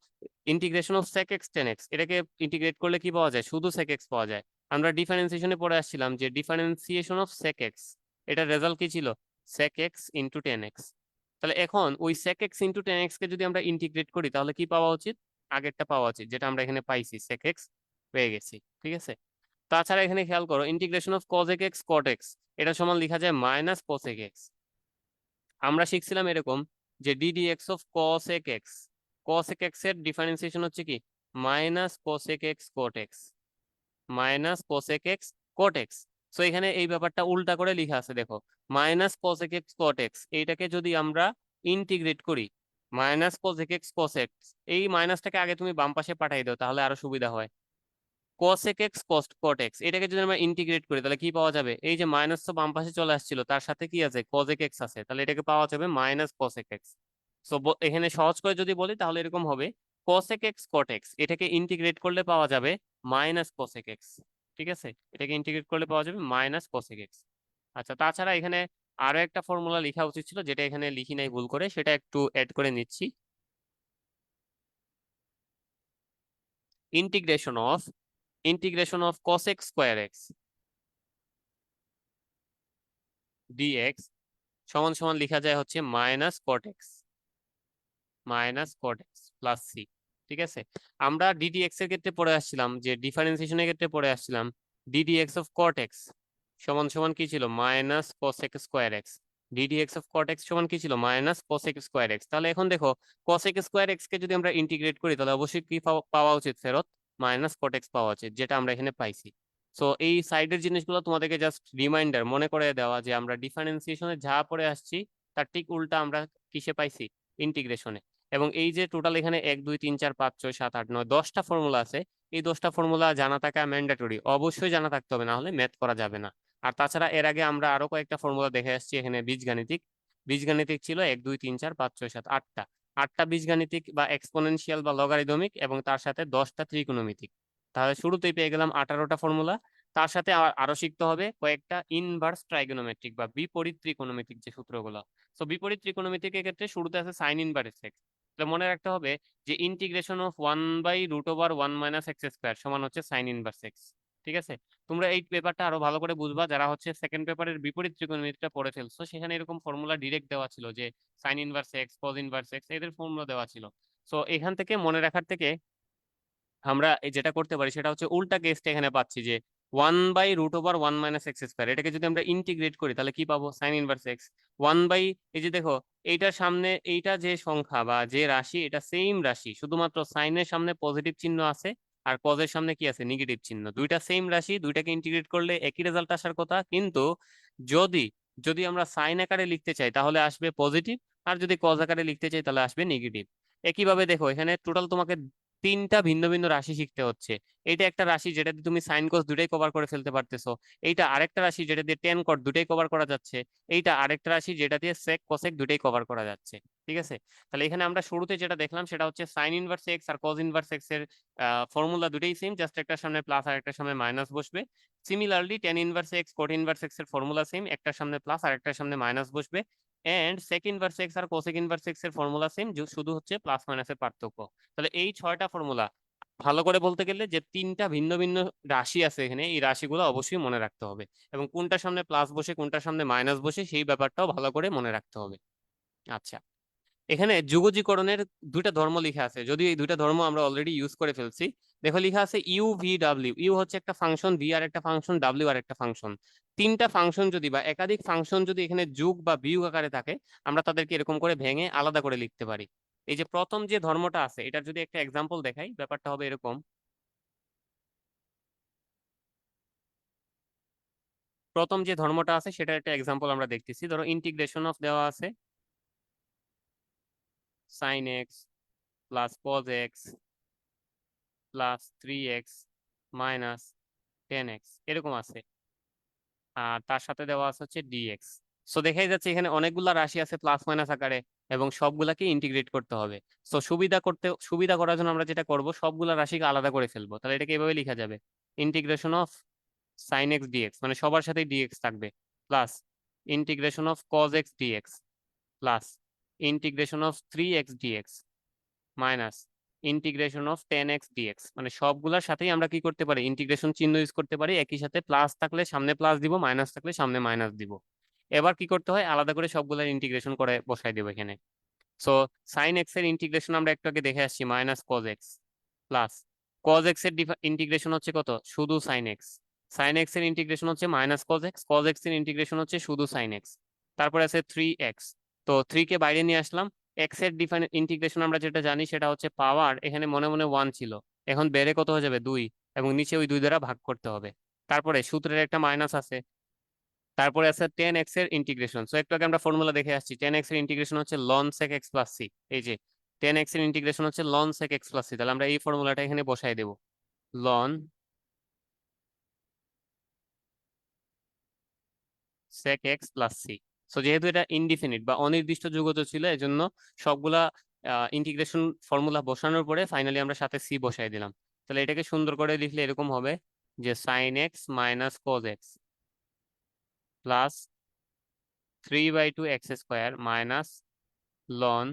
integration of sec x 10x, এটাকে ইন্টিগ্রেট করলে কি পাওয়া যায়, শুধু sec x পাওয়া যায়। আমরা ডিফারেন্সিয়েশনে পড়ে আসছিলাম যে ডিফারেন্সিয়েশন অফ sec x, এটার রেজাল্ট কি ছিল, sec x ইন্টু 10x। তাহলে এখন ওই sec x ইন্টু 10x কে যদি আমরা ইন্টিগ্রেট করি তাহলে কি পাওয়া উচিত, আগেরটা পাওয়া উচিত, যেটা আমরা এখানে পাইছি, sec x পেয়ে গেছি। ঠিক আছে, তাছাড়া এখানে খেয়াল করো integration of cosec x cot x, এটা সমান লেখা যায় মাইনাস cosec x। আমরা শিখছিলাম এরকম যে ddx of cosec x, cosec x এর ডিফারেন্সিয়েশন হচ্ছে কি, minus cosec x cot x, minus cosec x cot x। So এখানে এই ব্যাপারটা উল্টা করে লেখা আছে, দেখো minus cosec x cot x, এইটাকে যদি আমরা ইন্টিগ্রেট করি, minus cosec x cos x, এই মাইনাসটাকে আগে তুমি বাম পাশে পাঠিয়ে দাও তাহলে আরো সুবিধা হয়। cosec x cot x, এটাকে যদি আমরা ইন্টিগ্রেট করি তাহলে কি পাওয়া যাবে, এই যে মাইনাস তো বাম পাশে চলে আসছিল, তার সাথে কি আছে, cosec x আছে, তাহলে এটাকে পাওয়া যাবে মাইনাস cosec x। সো এখানে সহজ করে যদি বলি তাহলে এরকম হবে, cosec x cot x, এটাকে ইন্টিগ্রেট করলে পাওয়া যাবে মাইনাস cosec x। ঠিক আছে, এটাকে ইন্টিগ্রেট করলে পাওয়া যাবে মাইনাস cosec x। আচ্ছা, তাছাড়া এখানে আরো একটা ফর্মুলা লেখা উচিত ছিল, যেটা এখানে লিখি নাই ভুল করে, সেটা একটু অ্যাড করে নিচ্ছি। Integration of cosec square x dx সমান সমান লেখা যায় হচ্ছে minus cot x, minus cot x plus c. ঠিক আছে, আমরা ডিডিএক্স এর ক্ষেত্রে পড়ে আসছিলাম যে ডিফারেন্সিয়েশনের ক্ষেত্রে পড়ে আসছিলাম ডিডিএক্স অফ কট এক্স সমান সমান কি ছিল minus cosec square x, DD x of cot x সমান কি ছিল মাইনাস কোসেক স্কোয়ার এক্স। তাহলে এখন দেখো কোসেক স্কোয়ার এক্স কে যদি আমরা ইন্টিগ্রেট করি তাহলে অবশ্যই কি পাওয়া উচিত ফেরত, মাইনাস কট এক্স পাওয়া উচিত, যেটা আমরা এখানে পাইছি। সো এই সাইডের জিনিসগুলো তোমাদেরকে জাস্ট রিমাইন্ডার মনে করে দেওয়া যে আমরা ডিফারেন্সিয়েশনে যা পড়ে আসছি তার ঠিক উল্টা আমরা কিসে পাইছি, ইন্টিগ্রেশনে। এবং এই যে টোটাল এখানে 1 2 3 4 5 6 7 8 9 10টা ফর্মুলা আছে, এই 10টা ফর্মুলা জানা থাকা ম্যান্ডেটরি, অবশ্যই জানা থাকতে হবে, না হলে ম্যাথ করা যাবে না। আর তাছাড়া এর আগে আমরা আরো কয়েকটা ফর্মুলা দেখে আসছি এখানে বীজগাণিতিক, বীজগাণিতিক ছিল 1 2 3 4 5 6 7 8টা বীজগাণিতিক বা এক্সপোনেনশিয়াল বা লগারিদমিক, এবং তার সাথে 10টা ত্রিকোণমিতিক। তাহলে শুরুতেই পেয়ে গেলাম 18টা ফর্মুলা। তার সাথে আরো শিখতে হবে কয়েকটা ইনভার্স ট্রাইগোনোমেট্রিক বা বিপরীত ত্রিকোণমিতিক যে সূত্রগুলো। তো বিপরীত ত্রিকোণমিতিকের ক্ষেত্রে শুরুতে আছে সাইন ইনভার্স এক্স। তাহলে মনে রাখতে হবে যে ইন্টিগ্রেশন অফ 1/√1 - x² সমান হচ্ছে সাইন ইনভার্স এক্স। ঠিক আছে, তোমরা এই পেপারটা আরো ভালো করে বুঝবা যারা হচ্ছে সেকেন্ড পেপারের বিপরীত ত্রিকোণমিতিটা পড়ে ফেলছো, সেখানে এরকম ফর্মুলা ডিরেক্ট দেওয়া ছিল যে sign inverse x, cause inverse x, এদের ফর্মুলা দেওয়া ছিল। সো এখান থেকে মনে রাখার থেকে আমরা যেটা করতে পারি সেটা হচ্ছে উল্টা কেসটা এখানে পাচ্ছি যে 1/√1 - x², এটাকে যদি আমরা ইন্টিগ্রেট করি তাহলে কি পাবো, sine inverse x. One by, এই যে দেখো এইটার সামনে এইটা যে সংখ্যা বা যে রাশি এটা সেম রাশি, শুধুমাত্র সাইনের সামনে পজিটিভ চিহ্ন আছে আর কজের সামনে কি আছে, নেগেটিভ চিহ্ন। দুইটা সেম রাশি, দুইটাকে ইন্টিগ্রেট করলে একই রেজাল্ট আসার কথা, কিন্তু যদি যদি আমরা সাইন আকারে লিখতে চাই তাহলে আসবে পজিটিভ, আর যদি কজ আকারে লিখতে চাই তাহলে আসবে নেগেটিভ। একইভাবে দেখো এখানে টোটাল তোমাকে তিনটা ভিন্ন ভিন্ন রাশি শিখতে হচ্ছে। এইটা একটা রাশি যেটা দিয়ে তুমি সাইন কস দুটাই কভার করে ফেলতে পারতেছো, এইটা আরেকটা রাশি যেটা দিয়ে টেন কট দুটাই কভার করা যাচ্ছে, এইটা আরেকটা রাশি যেটা দিয়ে সেক কোসেক দুটাই কভার করা যাচ্ছে। ঠিক আছে, তাহলে এখানে আমরা শুরুতে যেটা দেখলাম সেটা হচ্ছে সাইন ইনভার্স এক্স আর কজ ইনভার্স এক্স এর ফর্মুলা দুটাই সেম, জাস্ট একটার সামনে প্লাস আর একটার সামনে মাইনাস বসবে। Similarly tan inverse x cot inverse x এর ফর্মুলা সেম, একটার সামনে প্লাস আর একটার সামনে মাইনাস বসবে। এন্ড সেক ইনভার্স এক্স আর কোসেক ইনভার্স এক্স এর ফর্মুলা সেম, শুধু হচ্ছে প্লাস মাইনাসের পার্থক্য। তাহলে এই 6টা ফর্মুলা, ভালো করে বলতে গেলে যে তিনটা ভিন্ন ভিন্ন রাশি আছে এখানে, এই রাশিগুলো অবশ্যই মনে রাখতে হবে, এবং কোনটার সামনে প্লাস বসে কোনটার সামনে মাইনাস বসে সেই ব্যাপারটাও ভালো করে মনে রাখতে হবে। আচ্ছা, এখানে যুগজীকরণের দুইটা ধর্ম লেখা আছে, যদিও এই দুইটা ধর্ম আমরা অলরেডি ইউজ করে ফেলছি। দেখো লেখা আছে ইউ ভি ডাব্লিউ, ইউ হচ্ছে একটা ফাংশন, ভি আর একটা ফাংশন, ডাব্লিউ আর একটা ফাংশন। তিনটা ফাংশন যদি বা একাধিক ফাংশন যদি এখানে যোগ বা বিয়োগ আকারে থাকে, আমরা তাদেরকে এরকম করে ভেঙে আলাদা করে লিখতে পারি। এই যে প্রথম যে ধর্মটা আছে এটার যদি একটা এক্সাম্পল দেখাই, ব্যাপারটা হবে এরকম। প্রথম যে ধর্মটা আছে সেটার একটা এক্সাম্পল আমরা দেখতেছি, ধরো ইন্টিগ্রেশন অফ দেওয়া আছে sine x plus cos x plus 3x minus 10x, এরকম আছে। আর তার সাথে দেওয়া আছে হচ্ছে ডিএক্স। সো দেখাই যাচ্ছে এখানে অনেকগুলা রাশি আছে প্লাস মাইনাস আকারে, এবং সবগুলাকে ইন্টিগ্রেট করতে হবে। সো সুবিধা করার জন্য আমরা যেটা করব, সবগুলা রাশিকে আলাদা করে ফেলবো। তাহলে এটাকে এভাবে লেখা যাবে, integration of sine x dx, মানে সবার সাথে ডিএক্স থাকবে, plus integration of cos x d x, plus integration of 3x d x, minus integration of 10x d x. মানে সবগুলোর সাথেই আমরা কি করতে পারি, ইন্টিগ্রেশন চিহ্ন ইউজ করতে পারি, একই সাথে প্লাস থাকলে সামনে প্লাস দিব, মাইনাস থাকলে সামনে মাইনাস দিব। এবার কি করতে হয়, আলাদা করে সবগুলোর ইন্টিগ্রেশন করে বসাই দেবো এখানে। সো সাইন এক্স এর ইন্টিগ্রেশন আমরা একটু আগে দেখে আসছি, minus cos x, plus cos x এর ইন্টিগ্রেশন হচ্ছে কত, শুধু সাইন এক্স। সাইন এক্স এর ইন্টিগ্রেশন হচ্ছে মাইনাস কজ এক্স এর ইন্টিগ্রেশন হচ্ছে শুধু সাইন এক্স। তারপরে আছে 3x, তো 3 কে বাইরে নিয়ে আসলাম। এক্স এর ইন্টিগ্রেশন আমরা যেটা জানি সেটা হচ্ছে পাওয়ার, এখানে মনে মনে 1 ছিল, এখন বেড়ে কত হয়ে যাবে 2, এবং নিচে ওই 2 দ্বারা ভাগ করতে হবে। তারপরে সূত্রের একটা মাইনাস আছে। তারপরে আছে 10x এর ইন্টিগ্রেশন। সো একটু আগে আমরা ফর্মুলা দেখে আসছি, 10x এর ইন্টিগ্রেশন হচ্ছে ln sec x plus c. এই যে 10x এর ইন্টিগ্রেশন হচ্ছে ln sec x plus c, তাহলে আমরা এই ফর্মুলাটা এখানে বসাই দেব, ln sec x plus c. So যেহেতু এটা ইনডিফিনিট বা অনির্দিষ্ট যুগত ছিল, এজন্য সবগুলা ইন্টিগ্রেশন ফর্মুলা বসানোর পরে ফাইনালি আমরা সাথে সি বসাই দিলাম। তাহলে এটাকে সুন্দর করে লিখলে এরকম হবে যে sine x minus cos x plus 3/2 x² minus ln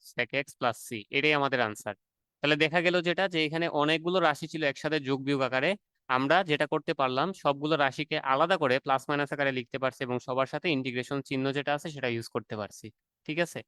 sec x plus c, এটাই আমাদের আনসার। তাহলে দেখা গেল যেটা, যে এখানে অনেকগুলো রাশি ছিল একসাথে যোগ বিয়োগ আকারে, আমরা যেটা করতে পারলাম সবগুলো রাশিকে আলাদা করে প্লাস মাইনাস আকারে লিখতে পারছি, এবং সবার সাথে ইন্টিগ্রেশন চিহ্ন যেটা আছে সেটা ইউজ করতে পারছি। ঠিক আছে,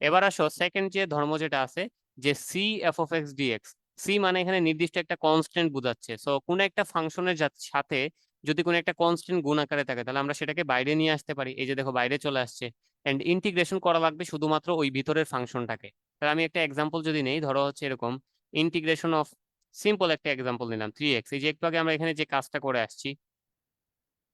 এবার আসো সেকেন্ড যে ধর্ম যেটা আছে, যে c f of x d x. C মানে এখানে নির্দিষ্ট একটা কনস্ট্যান্ট বোঝাচ্ছে, সো কোন একটা ফাংশনের সাথে যদি কোনো একটা কনস্ট্যান্ট গুণ আকারে থাকে তাহলে আমরা সেটাকে বাইরে নিয়ে আসতে পারি, এই যে দেখো বাইরে চলে আসছে। এন্ড ইন্টিগ্রেশন করা লাগবে শুধুমাত্র ওই ভিতরের ফাংশনটাকে। তাহলে আমি একটা এক্সাম্পল যদি নেই, ধরো হচ্ছে এরকম ইন্টিগ্রেশন অফ, সিম্পল একটা এক্সাম্পল নিলাম 3x, এই যে একটু আগে আমরা এখানে যে কাজটা করে আসছি,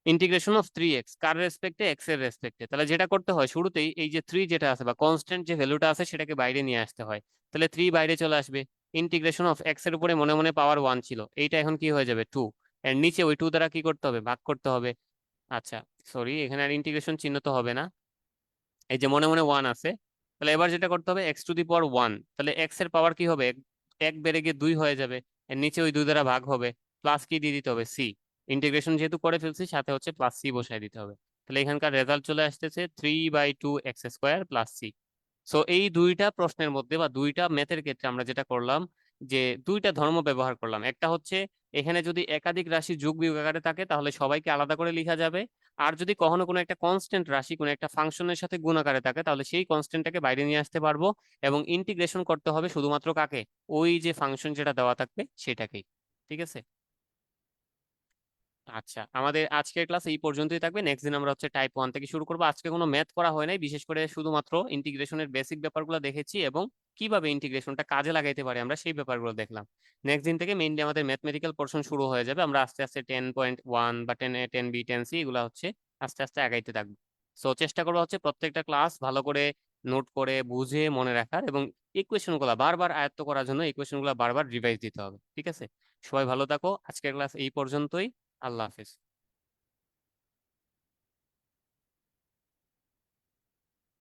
ইন্টিগ্রেশন অফ 3x কার রেসপেক্টে, এক্স এর রেসপেক্টে। তাহলে যেটা করতে হয় শুরুতেই এই যে 3 যেটা আছে বা কনস্ট্যান্ট যে ভ্যালুটা আছে সেটাকে বাইরে নিয়ে আসতে হয়। তাহলে 3 বাইরে চলে আসবে। ইন্টিগ্রেশন অফ এক্স এর উপরে মনে মনে পাওয়ার 1 ছিল, এইটা এখন কি হয়ে যাবে 2। এর নিচে ওই 2 দ্বারা কি করতে হবে, ভাগ করতে হবে। আচ্ছা, সরি এখানে আর ইন্টিগ্রেশন চিহ্ন তো হবে না, এই যে মনে মনে 1 আছে। তাহলে এবার যেটা করতে হবে এক্স টু দি পাওয়ার 1, তাহলে এক্স এর পাওয়ার কি হবে, এক বেড়ে গিয়ে 2 হয়ে যাবে। এর নিচে ওই 2 দ্বারা ভাগ হবে, প্লাস কি দিয়ে দিতে হবে, সি। ইন্টিগ্রেশন যেহেতু করে ফেলছি সাথে হচ্ছে প্লাস সি বসাই দিতে হবে। তাহলে এখানকার রেজাল্ট চলে আসতেছে 3/2 x² প্লাস সি। সো এই দুইটা প্রশ্নের মধ্যে বা দুইটা ম্যাথের ক্ষেত্রে আমরা যেটা করলাম, যে দুইটা ধর্ম ব্যবহার করলাম। একটা হচ্ছে এখানে যদি একাধিক রাশি যোগ বিয়োগ আকারে থাকে তাহলে সবাইকে আলাদা করে লেখা যাবে। আর যদি কখনো কোনো একটা কনস্ট্যান্ট রাশি কোনো একটা ফাংশনের সাথে গুণ আকারে থাকে তাহলে সেই কনস্ট্যান্টটাকে বাইরে নিয়ে আসতে পারবো, এবং ইন্টিগ্রেশন করতে হবে শুধুমাত্র কাকে, ওই যে ফাংশন যেটা দেওয়া থাকবে সেটাকেই। ঠিক আছে। আচ্ছা, আমাদের আজকের ক্লাস এই পর্যন্তই থাকবে। নেক্সট দিন আমরা হচ্ছে টাইপ 1 থেকে শুরু করবো। আজকে কোনো ম্যাথ করা হয় নাই, বিশেষ করে শুধুমাত্র ইন্টিগ্রেশনের বেসিক ব্যাপারগুলো দেখেছি এবং কিভাবে ইন্টিগ্রেশনটা কাজে লাগাইতে পারি আমরা সেই ব্যাপারগুলো দেখলাম। নেক্সট দিন থেকে মেইনলি আমাদের ম্যাথমেটিক্যাল পোর্শন শুরু হয়ে যাবে। আমরা আস্তে আস্তে 10.1 বা 10A 10B 10C এগুলো হচ্ছে আস্তে আস্তে আগাইতে থাকবো। সো চেষ্টা করবো হচ্ছে প্রত্যেকটা ক্লাস ভালো করে নোট করে বুঝে মনে রাখার, এবং ইকুয়েশন গুলা বারবার আয়ত্ত করার জন্য ইকুয়েশন গুলা বারবার রিভাইজ দিতে হবে। ঠিক আছে, সবাই ভালো থাকো। আজকের ক্লাস এই পর্যন্তই। আল্লাহ হাফেজ।